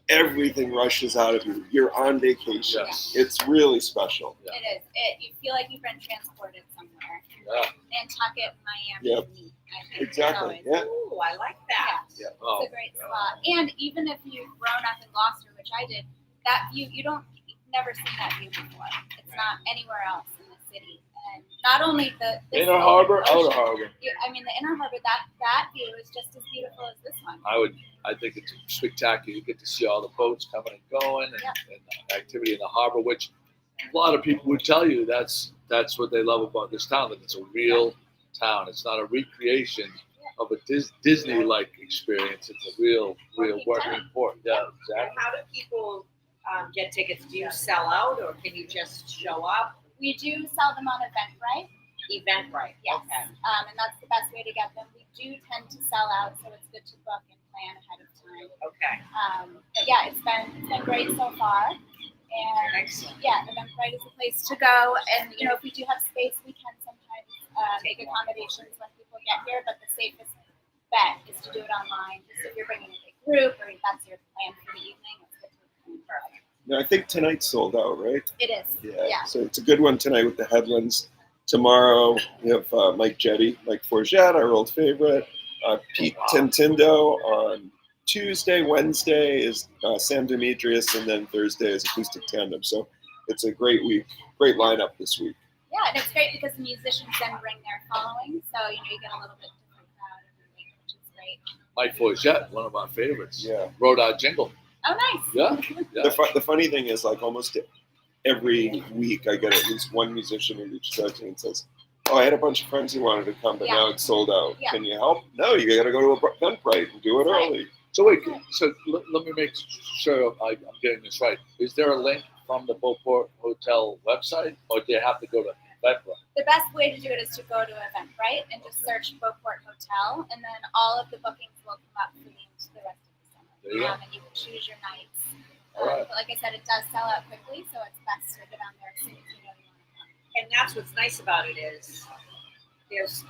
everything rushes out of you. You're on vacation. Yes. It's really special. Yeah. It is. You feel like you've been transported somewhere. Yeah. Nantucket, Miami, Yep. neat, I think. Exactly. It's always- Yeah. Ooh, I like that. Yeah. Oh, It's a great spot. And even if you've grown up in Gloucester, which I did, that view, you've never seen that view before. It's not anywhere else in the city. And not only this Inner open harbor, outer ocean, harbor. I mean, the inner harbor, that view is just as beautiful as this one. I think it's spectacular. You get to see all the boats coming and going, and activity in the harbor, which a lot of people would tell you that's what they love about this town. That it's a real town. It's not a recreation of a Disney-like experience. It's a real working port. Yeah, And exactly. how do people get tickets? Do you sell out, or can you just show up? We do sell them on Eventbrite. Eventbrite. Yes. Okay. And that's the best way to get them. We do tend to sell out, so it's good to book and plan ahead of time. Okay. But yeah, it's been great so far. And Excellent. yeah, Eventbrite is the place to go. And if we do have space, we can sometimes make accommodations when people get here. But the safest bet is to do it online. Just if you're bringing a big group or if that's your plan for the evening, it's good to plan. Now, I think tonight's sold out, right? It is. Yeah. So it's a good one tonight with the Headlands. Tomorrow we have Mike Forget, our old favorite. Pete Tintindo on Tuesday. Wednesday is Sam Demetrius, and then Thursday is Acoustic Tandem. So it's a great week, great lineup this week. Yeah, and it's great because the musicians then bring their following, so you get a little bit different crowd every week, which is great. Mike Forget, one of our favorites. Yeah. Wrote our jingle. Oh, nice. Yeah. The funny thing is, like, almost every week I get at least one musician who reaches out to me and says, oh, I had a bunch of friends who wanted to come, but Yeah. now it's sold out. Yeah. Can you help? No, you got to go to Eventbrite and do it Right. early. So wait, let me make sure I'm getting this right. Is there a link from the Beauport Hotel website, or do you have to go to Eventbrite? The best way to do it is to go to Eventbrite and just search Beauport Hotel, and then all of the bookings will come up for the rest of the summer. There you go. And you can choose your nights. All right. But like I said, it does sell out quickly, so it's best to get on there as soon as you know you want to come. And that's what's nice about it is there's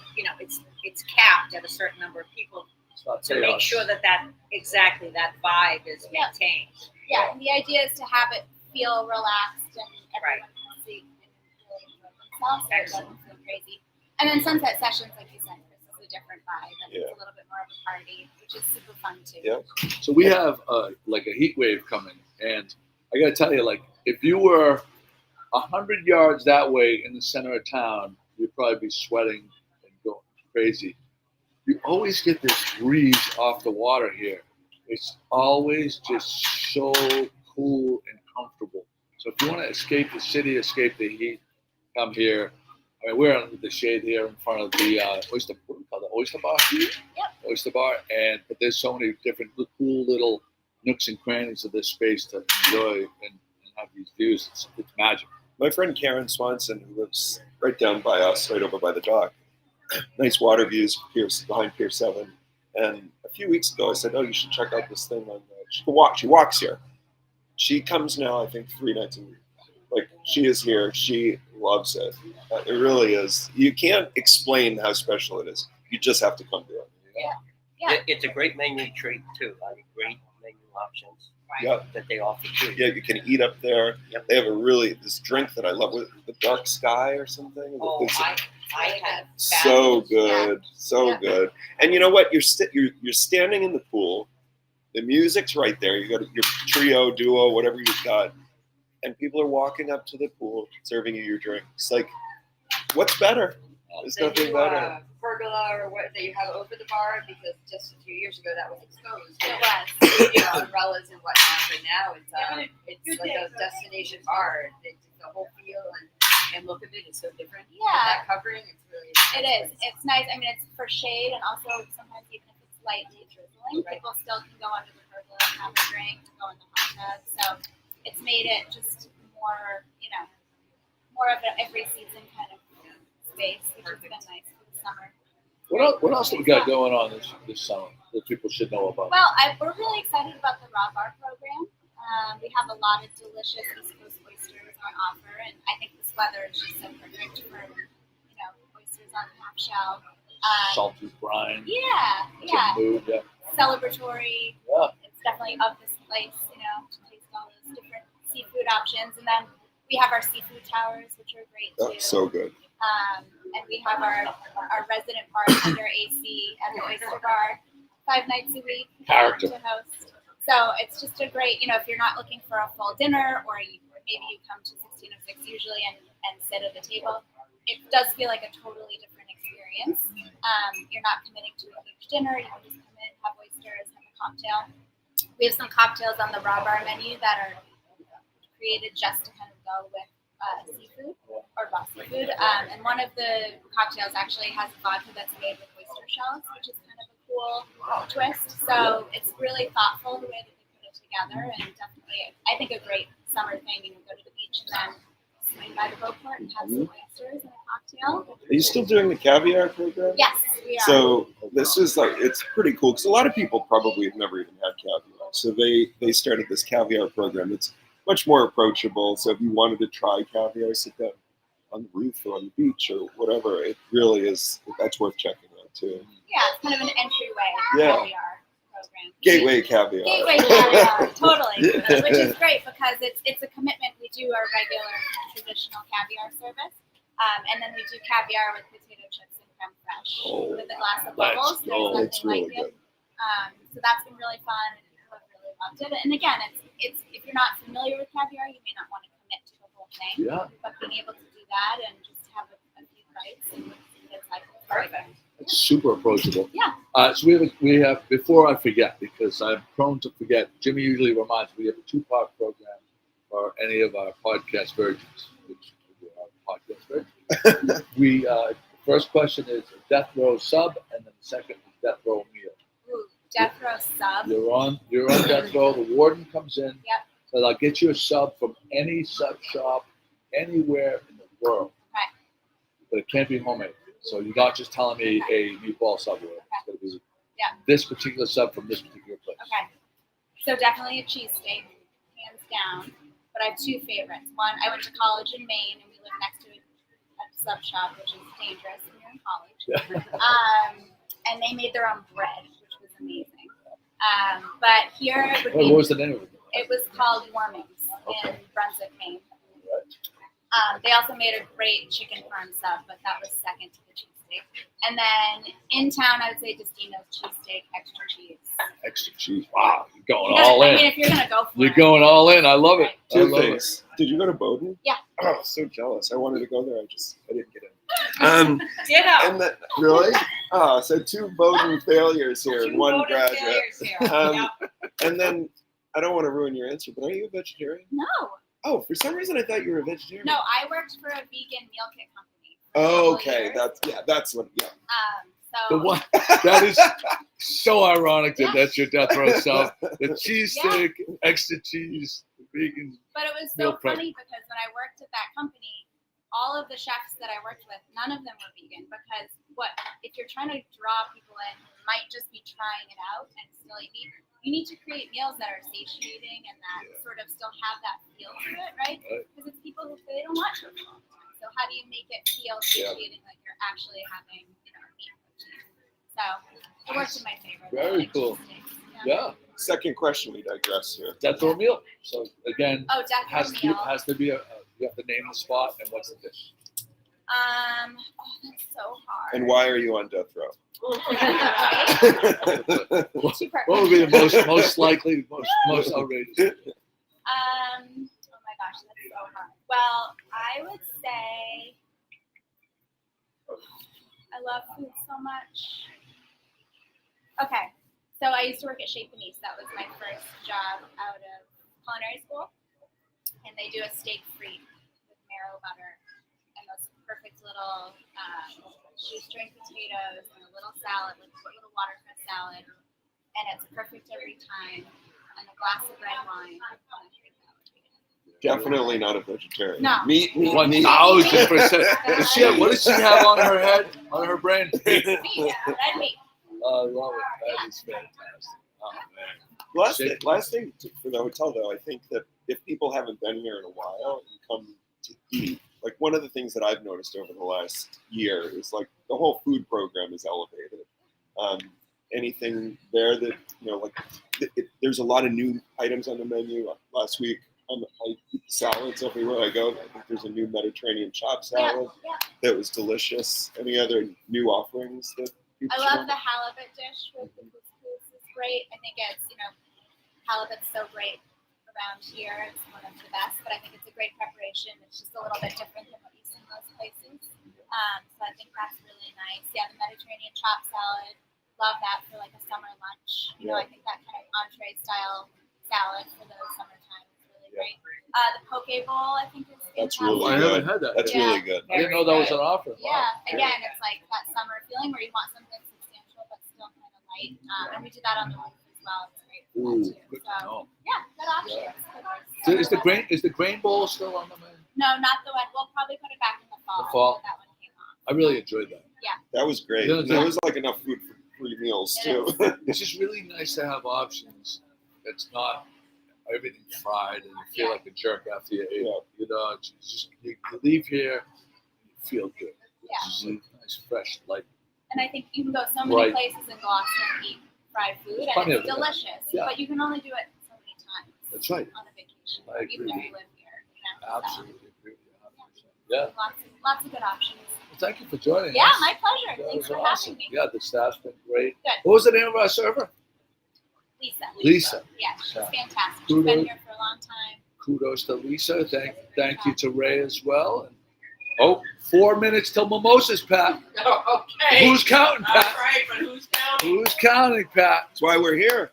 it's capped at a certain number of people It's not to make chaos. sure that exactly that vibe is Yeah. maintained. Yeah, and the idea is to have it feel relaxed and everyone can see and really enjoy themselves, so it doesn't feel crazy. And then sunset sessions, like you said, Chris, is a different vibe, and it's a little bit more of a party, which is super fun too. Yeah. So we have like a heat wave coming, and I got to tell you, like, if you were 100 yards that way in the center of town, you'd probably be sweating and going crazy. You always get this breeze off the water here. It's always just so cool and comfortable. So if you want to escape the city, escape the heat, come here. I mean, we're under the shade here in front of the oyster, what do we call it, oyster bar? Yep. Oyster bar, but there's so many different cool little nooks and crannies of this space to enjoy and have these views. It's magic. My friend Karen Swanson, who lives right down by us, right over by the dock, nice water views behind Pier 7. And a few weeks ago, I said, "Oh, you should check out this thing on she can walk. She walks here. She comes now, I think, 3 nights a week. Like, she is here. She loves it. It really is. You can't explain how special it is. You just have to come to it. Yeah. It's a great menu treat too. Great menu options Yeah. that they offer too. Yeah, you can eat up there. Yep. They have this drink that I love, with the dark sky or something. Oh, It's I have so good, so Yeah. good. And you know what? You're standing in the pool. The music's right there. You got your trio, duo, whatever you've got, and people are walking up to the pool, serving you your drinks. Like, what's better? There's The nothing new, better. pergola or what that you have over the bar, because just a few years ago that was exposed. It was. You know, umbrellas and whatnot, but now it's like a destination bar. It's the whole feel and look of it is so different. Yeah. With that covering, it's really It is. It's nice. I mean, it's for shade, and also sometimes even if it's lightly drizzling, Right. people still can go under the pergola and have a drink, go in the hot tub. So it's made it just more, more of an every season kind of space, which has been nice for the summer. What else have we got going on this summer that people should know about? Well, we're really excited about the raw bar program. We have a lot of delicious East Coast oysters on offer, and I think this weather is just so perfect for, oysters on half shell. Salty brine. Yeah. Mood, yeah. Celebratory. Yeah. It's definitely of this place, to taste all those different seafood options. And then we have our seafood towers, which are great too. That's so good. And we have our resident bartender AC at the Oyster Bar 5 nights a week Character. to host. So it's just a great, if you're not looking for a full dinner, or maybe you come to 1606 usually and sit at the table, it does feel like a totally different experience. You're not committing to a huge dinner. You can just come in, have oysters, have a cocktail. We have some cocktails on the raw bar menu that are created just to kind of go with seafood or raw seafood. And one of the cocktails actually has vodka that's made with oyster shells, which is kind of a cool twist. So it's really thoughtful the way that they put it together, and definitely, I think, a great summer thing. Go to the beach and then swing by the Beauport and have some oysters and a cocktail. Are you still doing the caviar program? Yes, we are. So this is it's pretty cool, because a lot of people probably have never even had caviar. So they started this caviar program. It's much more approachable. So if you wanted to try caviar, sit down on the roof or on the beach or whatever, it really is. That's worth checking out too. Yeah, it's kind of an entryway caviar program. Gateway caviar. Gateway caviar, totally. Which is great because it's a commitment. We do our regular traditional caviar service, and then we do caviar with potato chips and creme fraiche with a glass of bubbles. There's nothing It's really like good. it. So that's been really fun, and people have really loved it. And again, it's if you're not familiar with caviar, you may not want to commit to the whole thing. Yeah. But being able to do that and just have a few bites, and it's like perfect. It's super approachable. Yeah. So we have, before I forget, because I'm prone to forget, Jimmy usually reminds me, we have a 2-part program for any of our podcast virgins, which are podcast virgins. The first question is a death row sub, and then the second is death row meal. Ooh, death row sub. You're on death row. The warden comes in. Yep. So I'll get you a sub from any sub shop anywhere in the world. Right. But it can't be homemade. So you're not just telling me a meatball sub. It's going to be this particular sub from this particular place. Okay. So definitely a cheesesteak, hands down. But I have 2 favorites. One, I went to college in Maine, and we lived next to a sub shop, which is dangerous when you're in college. And they made their own bread, which was amazing. But here it would be. What was the name of it? It was called Warmings in Brunswick, Maine. They also made a great chicken parm sub, but that was second to the cheesesteak. And then in town, I would say Destino's cheesesteak, extra cheese. Extra cheese. Wow, you're going all in. I mean, if you're gonna go for You're it. going all in. I love it. I 2 love things. Did you go to Bowdoin? Yeah. Oh, so jealous. I wanted to go there. I didn't get in. Ditto. And that, really? Oh, so 2 Bowdoin failures here and 1 Voted graduate. failures here. And then, I don't want to ruin your answer, but are you a vegetarian? No. Oh, for some reason I thought you were a vegetarian. No, I worked for a vegan meal kit company. Oh, for a couple okay. years. That's what. Yeah. So The one that is so ironic that that's your death row sub. The cheesesteak, extra cheese. vegan. But it was Meal so prep. funny because when I worked at that company, all of the chefs that I worked with, none of them were vegan because if you're trying to draw people in who might just be trying it out and still eat meat, you need to create meals that are satiating and that sort of still have that feel to it, right? Because it's people who say they don't want to all the time. So how do you make it feel satiating like you're actually having, meat protein? So it worked in my favor. Very cool. Yeah. Second question, we digress here. Death row meal. So again, Oh, death row meal. has to be you have to name the spot and what's the dish. Oh, that's so hard. And why are you on death row? Super. What would be the most likely, most outrageous? Oh my gosh, that's so hard. Well, I would say I love food so much. Okay, so I used to work at Chez Panisse. That was my first job out of culinary school, and they do a steak frite with marrow butter and those perfect little shoestring potatoes and a little salad, like a little watercress salad, and it's perfect every time. And a glass of red wine. Definitely not a vegetarian. No. Meat. 1,000%. What does she have on her head, on her brain? Meat, red meat. I love it. That is fantastic. Oh man. Last thing for the hotel, though, I think that if people haven't been here in a while and come to eat, like one of the things that I've noticed over the last year is like the whole food program is elevated. Anything there that, there's a lot of new items on the menu. Last week, I eat salads everywhere I go. I think there's a new Mediterranean chopped salad that was delicious. Any other new offerings that I love the halibut dish with the couscous. It's great. I think it's, halibut's so great around here. It's one of the best, but I think it's a great preparation. It's just a little bit different than what you see in most places. So I think that's really nice. Yeah, the Mediterranean chopped salad. Love that for like a summer lunch. I think that kind of entree style salad for the summertime is really great. The poke bowl, I think, is fantastic. I haven't had that. That's really good. I didn't know that was an offer. Yeah, again, it's like that summer feeling where you want something substantial but still kind of light. And we do that on the roof as well. It's great for that too. Good to know. Yeah, good option. So is the grain bowl still on the menu? No, not the one. We'll probably put it back in the fall. The fall? That one came off. I really enjoyed that. That was great. Yeah, There was like enough food for 3 meals too. It's just really nice to have options. It's not everything fried and you feel like a jerk after you ate. It's just you leave here, you feel good. It's just nice, fresh, light. And I think you can go so many Right. places in Gloucester and eat fried food, Plenty and of it's it. delicious. Yeah. But you can only do it so many times. That's right. On a vacation, I even agree. if you live here. So, Absolutely agree with you 100%. Yeah. lots of good options. Well, thank you for joining Yeah, us. my pleasure. That Thanks was for awesome. having me. Yeah, the staff's been great. Good. What was the name of our server? Lisa. Yeah, she's Yeah. fantastic. She's been here for a long time. Kudos to Lisa. Thank you to Ray as well. And, 4 minutes till mimosas, Pat. Okay. Who's counting, All Pat? right, but who's counting? Who's counting, Pat? That's why we're here.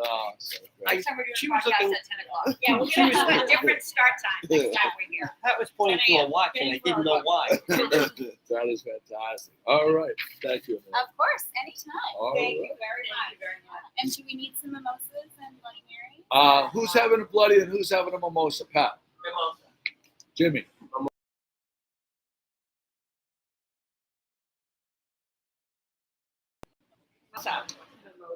Oh, so great. Next time we're doing She a was podcast looking- at 10 o'clock. Yeah, we're going to do a different start time next time we're here. That was pointing to a watch, and I didn't know why. That is fantastic. All right. Thank you. Amanda. Of course, anytime. All Thank right. you very much. And do we need some mimosas and Bloody Mary? Who's having a bloody and who's having a mimosa? Pat. Mimosa. Jimmy. Awesome.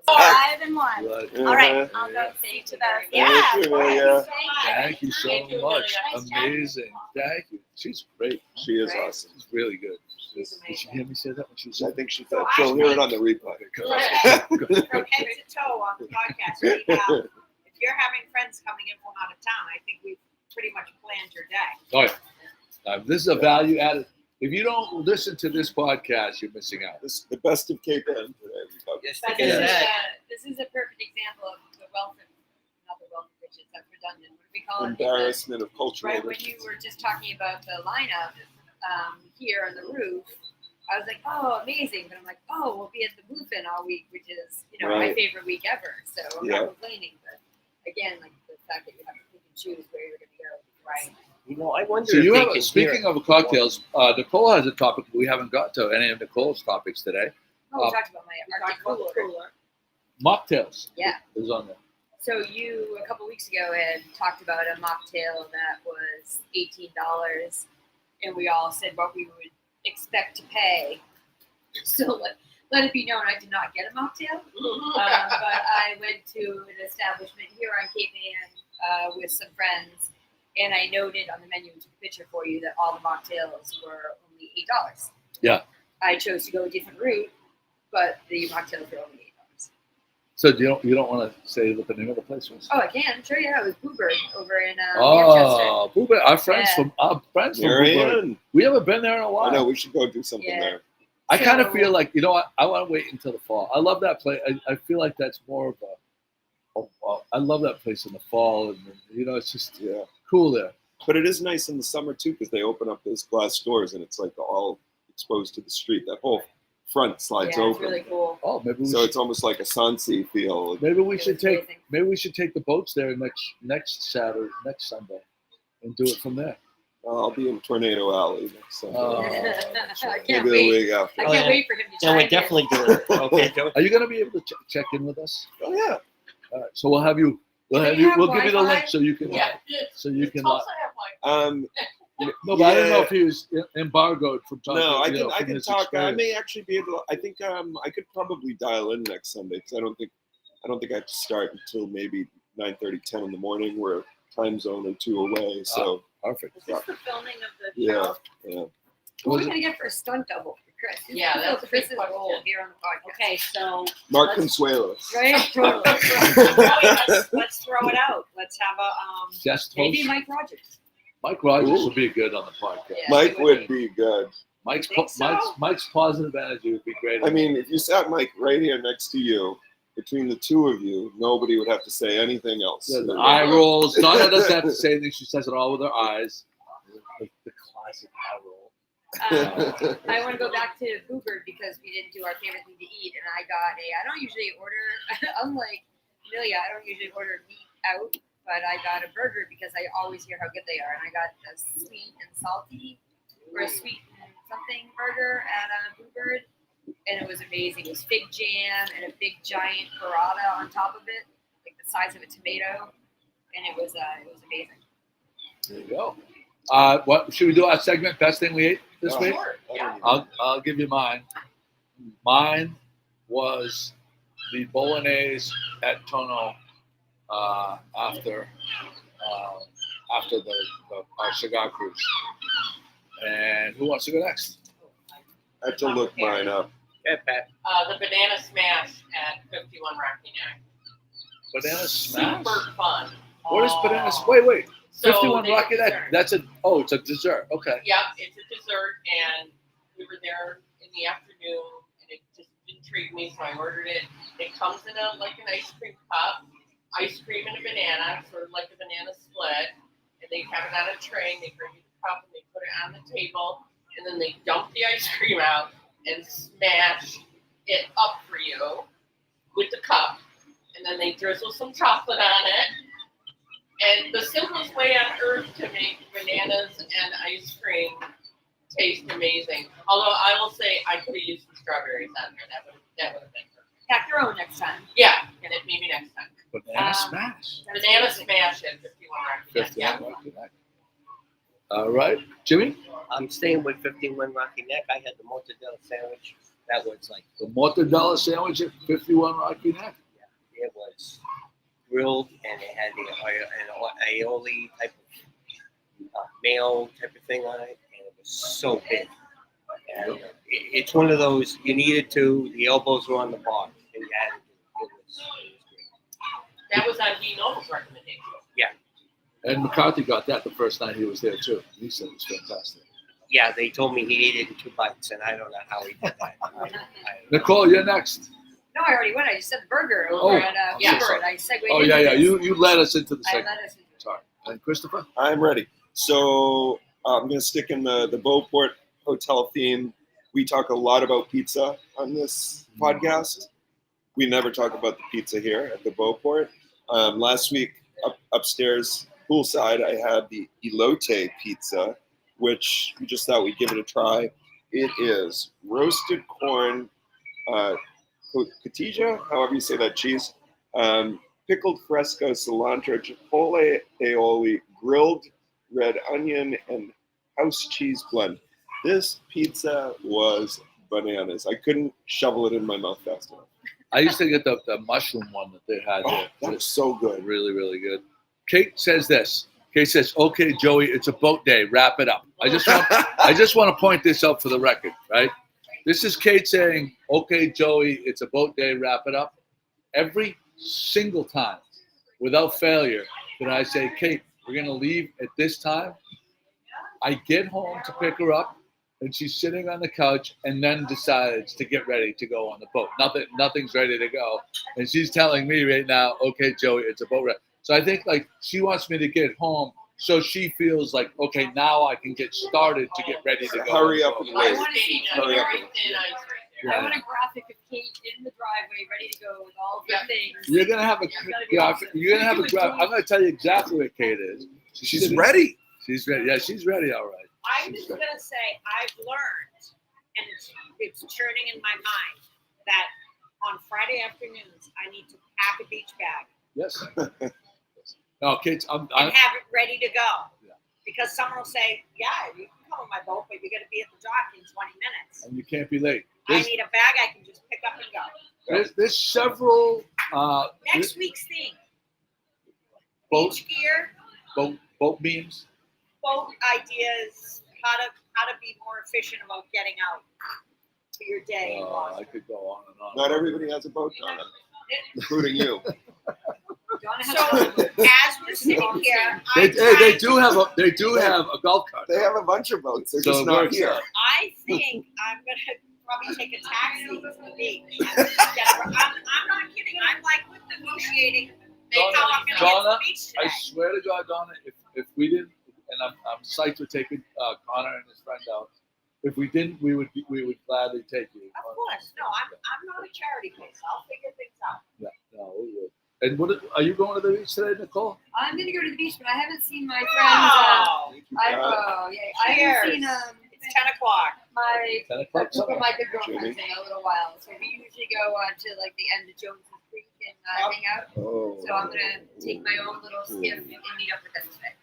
5 and 1. Bloody. All right, I'll go say to those. Thank Yeah. you, Maria. Thank you so Thank you, much. Nice job. Amazing. Thank you. She's great. She is awesome. She's really good. She's Did she amazing. hear me say that when she was I think she'll hear it on the replay. Good. From head to toe on the podcast, we have, if you're having friends coming in from out of town, I think we've pretty much planned your day. Oh, yeah. This is a value added. If you don't listen to this podcast, you're missing out. This is the best of Cape Ann today. Yes, But look at that. this is a perfect example of the wealth of, not the wealth of riches, that's redundant. What do we call it? Embarrassment of cultural Right, when riches. you were just talking about the lineup here on the roof, I was like, oh, amazing. But I'm like, oh, we'll be at the Bluefin all week, which is, my Right. favorite week ever. So I'm Yeah. not complaining. But again, like the fact that you have to pick and choose where you're going to go. Right. I wonder So if you they have. can Speaking hear of cocktails, Nicole has a topic. We haven't got to any of Nicole's topics today. Oh, we talked about my Arctic cooler. Mocktails. Yeah. Is on there. So you a couple weeks ago had talked about a mocktail that was $18, and we all said what we would expect to pay. So let it be known, I did not get a mocktail, but I went to an establishment here on Cape Ann with some friends, and I noted on the menu, took a picture for you, that all the mocktails were only $8. Yeah. I chose to go a different route, but the mocktails were only $8. So you don't want to say what the name of the place was? Oh, I can. Sure, yeah. It was Bluebird over in Manchester. Oh, Beauport. Our friends Yeah. from Beauport. Marianne. We haven't been there in a while. I know, we should go do something Yeah. there. I kind of So- feel like, you know what? I want to wait until the fall. I love that place. I feel like that's more of I love that place in the fall, and you know, it's just Yeah. cool there. But it is nice in the summer too, because they open up those glass doors and it's like all exposed to the street. That whole front slides Yeah, open. it's really cool. Oh, maybe we So should, it's almost like a Sansi feel. maybe we It should was take amazing. maybe we should take the boats there next Saturday, next Sunday, and do it from there. I'll be in Tornado Alley next Sunday. Oh. I can't Maybe the wait. week after. I Oh, can't yeah. wait for him to So chime we're in. definitely doing it. Okay, Joe. Are you going to be able to check in with us? Oh yeah. All right. So we'll have you. We'll Do have they you. have We'll give you the Wi-Fi? link so you can. Yeah. So you can. Also have like No, but I didn't know Yeah. if he was embargoed from talking. No, I you know, can from his talk. I experience. may actually be able. I think I could probably dial in next Sunday because I don't think I have to start until maybe 9:30, 10 in the morning. We're a time zone or two away. So Perfect. Is this the filming of the yeah, show? yeah. What are we gonna get for a stunt double for Chris? Who's Yeah, gonna that's fill a big Chris's question. role here on the podcast. Okay, so Mark Let's- Consuelos. Right? Totally. let's throw it out. Let's have a Guest Maybe host. Mike Rogers. Mike Rogers Ooh. would be good on the podcast. Yeah. Mike would be good. Mike's Think so? Mike's positive energy would be great. I mean, if you sat Mike right here next to you, between the two of you, nobody would have to say anything else. Yeah, the eye rolls. Donna doesn't have to say anything. She says it all with her eyes. The classic eye roll. I want to go back to Bluebird because we didn't do our favorite thing to eat, and I don't usually order, unlike Amelia, I don't usually order meat out, but I got a burger because I always hear how good they are, and I got a sweet and salty, or a sweet and something burger at Bluebird, and it was amazing. It was fig jam and a big giant burrata on top of it, like the size of a tomato, and it was amazing. There you go. What should we do? Our segment, best thing we ate this Oh. week. Yeah. I'll give you mine. Mine was the bolognese at Tono after our cigar cruise. And who wants to go next? I have to look mine up. Yeah, Pat. the banana smash at 51 Rocky Neck. Banana smash. Super fun. What is banana? Wait. So 51 they Rocky dessert. Neck. It's a dessert. Okay. Yep, it's a dessert, and we were there in the afternoon, and it just intrigued me, so I ordered it. It comes in like an ice cream cup, ice cream and a banana, sort of like a banana split, and they have it on a tray, and they bring you the cup, and they put it on the table, and then they dump the ice cream out and smash it up for you with the cup, and then they drizzle some chocolate on it. And the simplest way on earth to make bananas and ice cream taste amazing. Although I will say I could have used some strawberries on there. That would have been perfect. Pack your own next time. Yeah, and it maybe next time. Banana smash. Banana smash at 51 Rocky Neck. 51 Yeah. Rocky Neck. All right, Jimmy. I'm staying with 51 Rocky Neck. I had the mortadella sandwich. That was like, The mortadella sandwich at 51 Rocky Neck. it was grilled, and it had an aioli type of mayo type of thing on it, and it was so big. And it's one of those you needed to. The elbows were on the bar, and you had to do it. It was great. That was on Dean Noble's recommendation. And McCarthy got that the first night he was there too. He said it was fantastic. Yeah, they told me he ate it in 2 bites, and I don't know how he did that. Nicole, you're next. No, I already went. I just said the burger over at yeah. Bluebird. I segued Oh into yeah. this. You led us into the I segment. led us into it. Sorry. And Christopher. I'm ready. So I'm going to stick in the Beauport hotel theme. We talk a lot about pizza on this podcast. We never talk about the pizza here at the Beauport. Last week, upstairs, poolside, I had the elote pizza, which we just thought we'd give it a try. It is roasted corn, cotija, however you say that cheese, pickled fresco, cilantro, chipotle aioli, grilled red onion, and house cheese blend. This pizza was bananas. I couldn't shovel it in my mouth fast enough. I used to get the mushroom one that they had there. That was so good. Really, really good. Kate says this. Kate says, "Okay, Joey, it's a boat day. Wrap it up." I just want to point this out for the record, right? This is Kate saying, "Okay, Joey, it's a boat day. Wrap it up." Every single time, without failure, that I say, "Kate, we're gonna leave at this time," I get home to pick her up, and she's sitting on the couch, and then decides to get ready to go on the boat. Nothing's ready to go, and she's telling me right now, "Okay, Joey, it's a boat ride." So I think like she wants me to get home, so she feels like, okay, now I can get started to get ready to go. Hurry up and I wait. want to see Hurry up. very thin ice right there. I want a graphic of Kate in the driveway, ready to go with all the things. You're gonna have a graphic. You're gonna have a graphic. I'm gonna tell you exactly what Kate is. She's ready. She's ready. Yeah, she's ready. All right. I'm just gonna say I've learned, and it's churning in my mind, that on Friday afternoons I need to pack a beach bag Yes. No, Kate. and have it ready to go. Yeah. Because someone will say, "Yeah, you can come on my boat, but you're gonna be at the dock in 20 minutes." And you can't be late. I need a bag I can just pick up and go. There's several Next week's theme: boat beach gear, boat memes. boat ideas, how to be more efficient about getting out for your day. in I Boston. could go on and on. Not everybody has a boat, Donna, including you. Donna has So a- as we're sitting here, They do have a golf cart. They have a bunch of boats. They're So just it not works here. out. I think I'm gonna probably take a taxi to the beach. I'm not kidding. I'm like negotiating how I'm gonna get to Donna, the beach I today. swear to God, Donna, if we didn't, and I'm psyched to take Connor and his friend out. If we didn't, we would gladly take you. Of course, no, I'm not a charity place. I'll figure things out. Yeah, no, we would. And are you going to the beach today, Nicole? I'm gonna go to the beach, but I haven't seen my friends. Oh, I haven't seen it's 10 o'clock. my 10 a o'clock. group of my good Jimmy. girlfriends in a little while. So we usually go to like the end of Jones's Creek and hang out. Oh. So I'm gonna take my own little skiff and meet up with them today.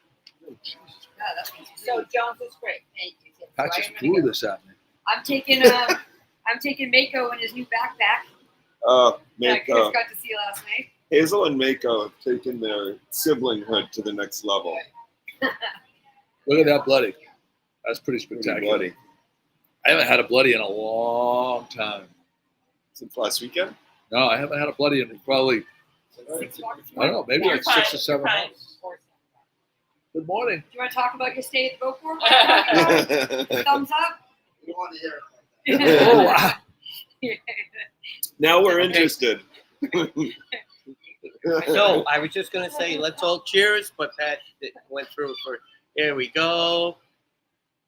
So Jones is great. Thank you. So Pat I just am gonna threw go. this at me. I'm taking Mako in his new backpack that Chris Mako. got to see last night. Hazel and Mako have taken their siblinghood to the next level. Look at that bloody. That's pretty Pretty spectacular. bloody. I haven't had a bloody in a long time. Since last weekend? No, I haven't had a bloody in probably, I don't know, maybe like 6 or 7 months. Good morning. Do you want to talk about your stay at the Beauport? Thumbs up. Oh, wow. Now we're interested. So I was just gonna say, let's all cheers, but Pat went through for. Here we go.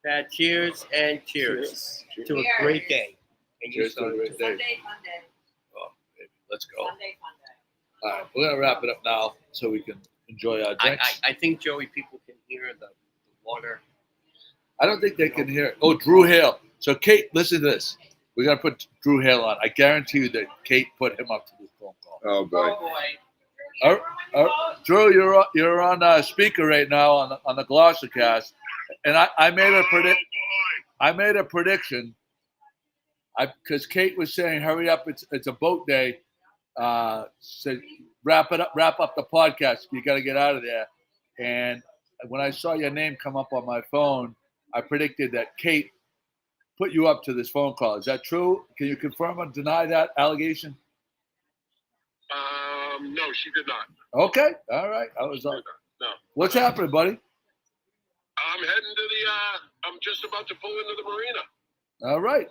Pat, cheers and cheers to a great day. And you Cheers to a started great day. Sunday, Monday. Oh, baby, let's go. Sunday, Monday. All right, we're going to wrap it up now so we can enjoy our drinks. I think, Joey, people can hear the water. I don't think they can hear it. Oh, Drew Hale. So, Kate, listen to this. We got to put Drew Hale on. I guarantee you that Kate put him up to this phone call. Oh boy. Oh boy. Drew, you're on speaker right now on the GloucesterCast, and I made a prediction. Because Kate was saying, "Hurry up! It's a boat day." Said, wrap up the podcast. You got to get out of there. And when I saw your name come up on my phone, I predicted that Kate put you up to this phone call. Is that true? Can you confirm or deny that allegation? No, she did not. Okay, all right. I was on. No. What's happening, buddy? I'm heading to I'm just about to pull into the marina. All right.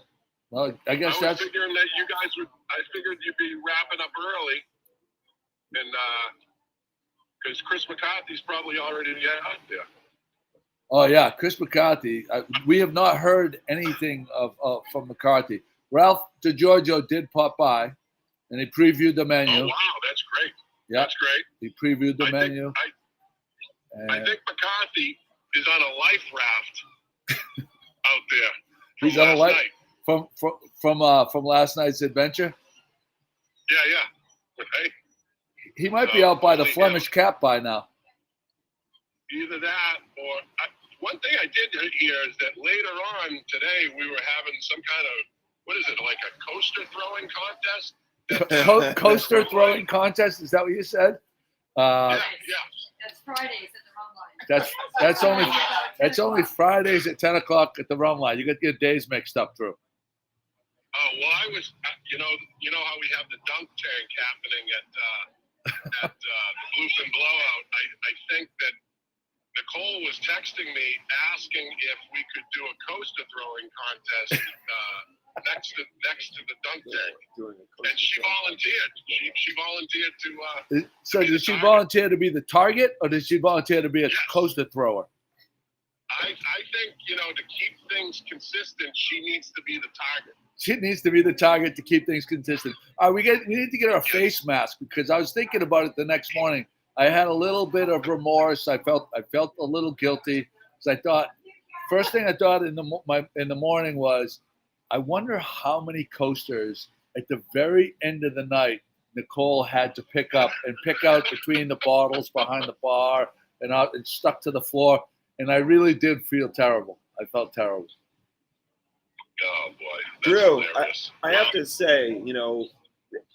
Well, I guess I was that's figuring that you guys would. I figured you'd be wrapping up early, and because Chris McCarthy's probably already out there. Oh yeah, Chris McCarthy. We have not heard anything from McCarthy. Ralph DiGiorgio did pop by, and he previewed the menu. Oh wow, that's great. Yeah, That's great. he previewed the I menu. I think McCarthy is on a life raft out there. from He's on a last life- night. from last night's adventure. Yeah. Right. He might be out by the Flemish Cap by now. Either that or one thing I did hear is that later on today we were having some kind of, what is it, like a coaster throwing contest? Coaster throwing contest? Is that what you said? Yeah. That's Fridays at the rum line. That's only Fridays at 10 o'clock at the rum line. You get your days mixed up, Drew. Oh, well, I was, you know how we have the dunk tank happening at the Bluefin Blowout. I think that Nicole was texting me asking if we could do a coaster throwing contest next to the dunk tank, and she volunteered. She volunteered to. So did she volunteer to be the target, or did she volunteer to be a coaster thrower? I think, to keep things consistent, she needs to be the target. She needs to be the target to keep things consistent. All right, we need to get our face mask, because I was thinking about it the next morning. I had a little bit of remorse. I felt a little guilty, because I thought, first thing I thought in the morning was, I wonder how many coasters at the very end of the night Nicole had to pick out between the bottles behind the bar and stuck to the floor. And I really did feel terrible. I felt terrible. Oh boy, that's Drew, hilarious. I have to say,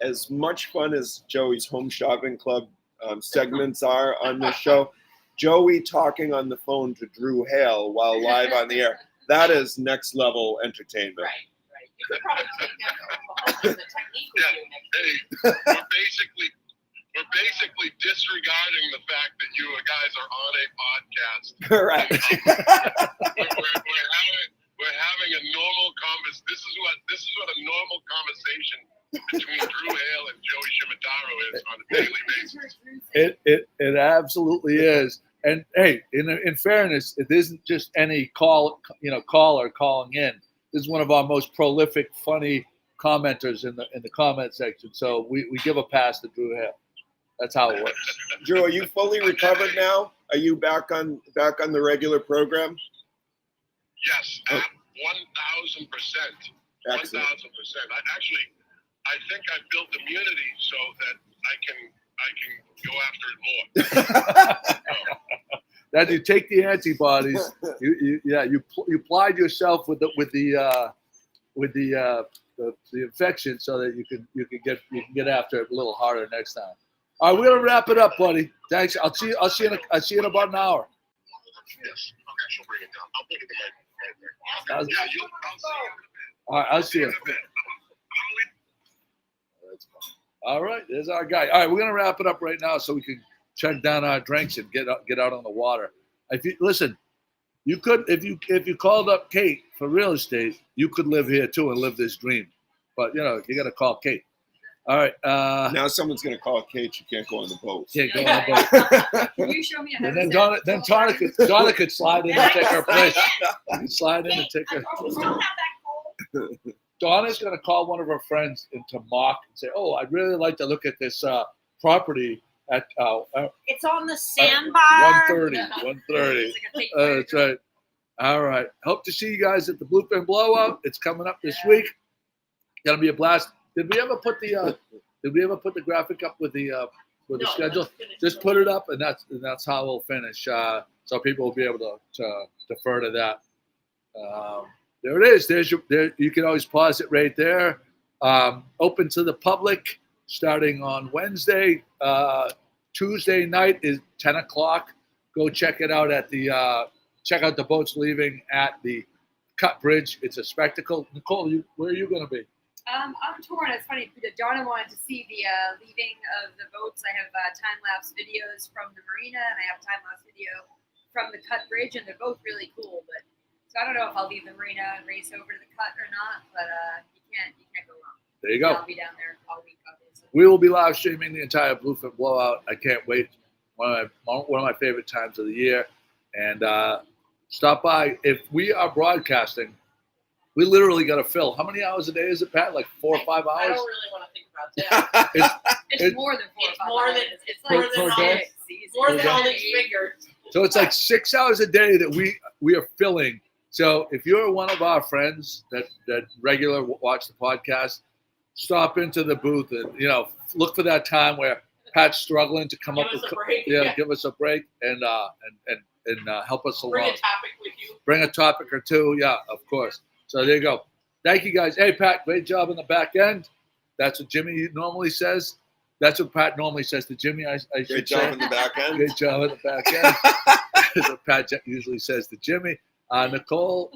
as much fun as Joey's Home Shopping Club segments are on this show, Joey talking on the phone to Drew Hale while live on the air, that is next level entertainment. Right. You could probably take that to the technique with you next week. Hey, we're basically disregarding the fact that you guys are on a podcast. Correct. We're having a normal conversation. This is what a normal conversation between Drew Hale and Joey Shimataro is on a daily basis. It absolutely is. And hey, in fairness, it isn't just any caller calling in. This is one of our most prolific, funny commenters in the comment section. So we give a pass to Drew Hale. That's how it works. Drew, are you fully recovered now? Are you back on the regular program? Yes, 1,000%. 1,000%. Excellent. I think I built immunity so that I can go after it more. That you take the antibodies, you plied yourself with the infection so that you can get after it a little harder next time. All right, we're gonna wrap it up, buddy. Thanks. I'll see you in about an hour. Yes. Okay, she'll bring it down. I'll put it in my. I'll Yeah, I'll see you. All right, I'll see you. All right, there's our guy. All right, we're gonna wrap it up right now so we can check down our drinks and get out on the water. You could if you called up Kate for real estate, you could live here too and live this dream. But you got to call Kate. All right. Now someone's going to call Kate. You can't go on the boat. Can't go on the boat. Can you show me how And to then set Donna could slide in and take her place. You can slide in and take her. We still have that cold. Donna's going to call one of her friends into mock and say, "Oh, I'd really like to look at this property at It's on the sandbar. 1:30. That's right. All right. Hope to see you guys at the Bluefin Blowout. It's coming up this week. Gonna be a blast. Did we ever put the graphic up with the schedule? Just put it up, and that's how we'll finish. So people will be able to defer to that. There it is. You can always pause it right there. Open to the public starting on Wednesday. Tuesday night is 10 o'clock. Go check it out check out the boats leaving at the Cut Bridge. It's a spectacle. Nicole, where are you going to be? I'm torn. It's funny. Donna wanted to see the leaving of the boats. I have time-lapse videos from the marina, and I have time-lapse video from the Cut Bridge, and they're both really cool. So I don't know if I'll leave the marina and race over to the Cut or not, but you can't go wrong. There you go. I'll be down there all week, obviously. We will be live streaming the entire Bluefin Blowout. I can't wait. One of my favorite times of the year. And stop by. If we are broadcasting, we literally got to fill. How many hours a day is it, Pat? Like 4 or 5 hours? I don't really want to think about that. It's more than 4 or 5 hours. It's more like than all day? More than all these figures. So it's like 6 hours a day that we are filling. So if you're one of our friends that regular watch the podcast, stop into the booth and look for that time where Pat's struggling to come Give up us with a break. give us a break and help us along. Bring a topic with you. Bring a topic or two. Yeah, of course. So there you go. Thank you guys. Hey, Pat, great job on the back end. That's what Jimmy normally says. That's what Pat normally says to Jimmy. I Great should job say. in the back end. Great job on the back end. That's what Pat usually says to Jimmy. Nicole,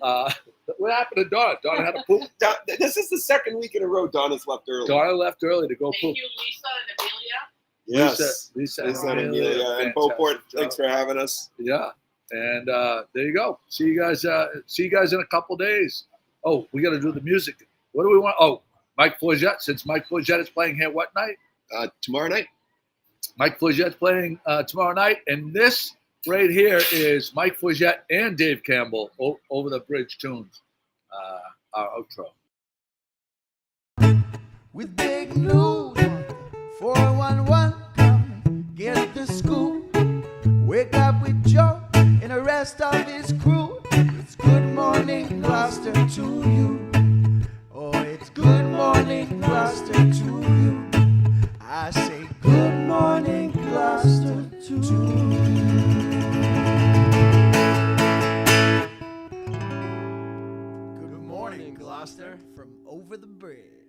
what happened to Donna? Donna had a poop. This is the second week in a row Donna's left early. Donna left early to go Thank poop. you, Lisa and Amelia. Yes. Lisa and Amelia. And fantastic Beauport, job. thanks for having us. Yeah, and there you go. See you guys. See you guys in a couple days. Oh, we got to do the music. What do we want? Oh, Mike Forget. Since Mike Forget is playing here, what night? Tomorrow night. Mike Forget's playing tomorrow night, and this right here is Mike Forget and Dave Campbell over the bridge tunes. Our outro. With big news, 411, come get the scoop. Wake up with Joe and the rest of his crew. It's good morning, Gloucester, to you. Oh, it's good morning, Gloucester, to you. I say good morning, Gloucester, to you. Good morning, Gloucester, from over the bridge.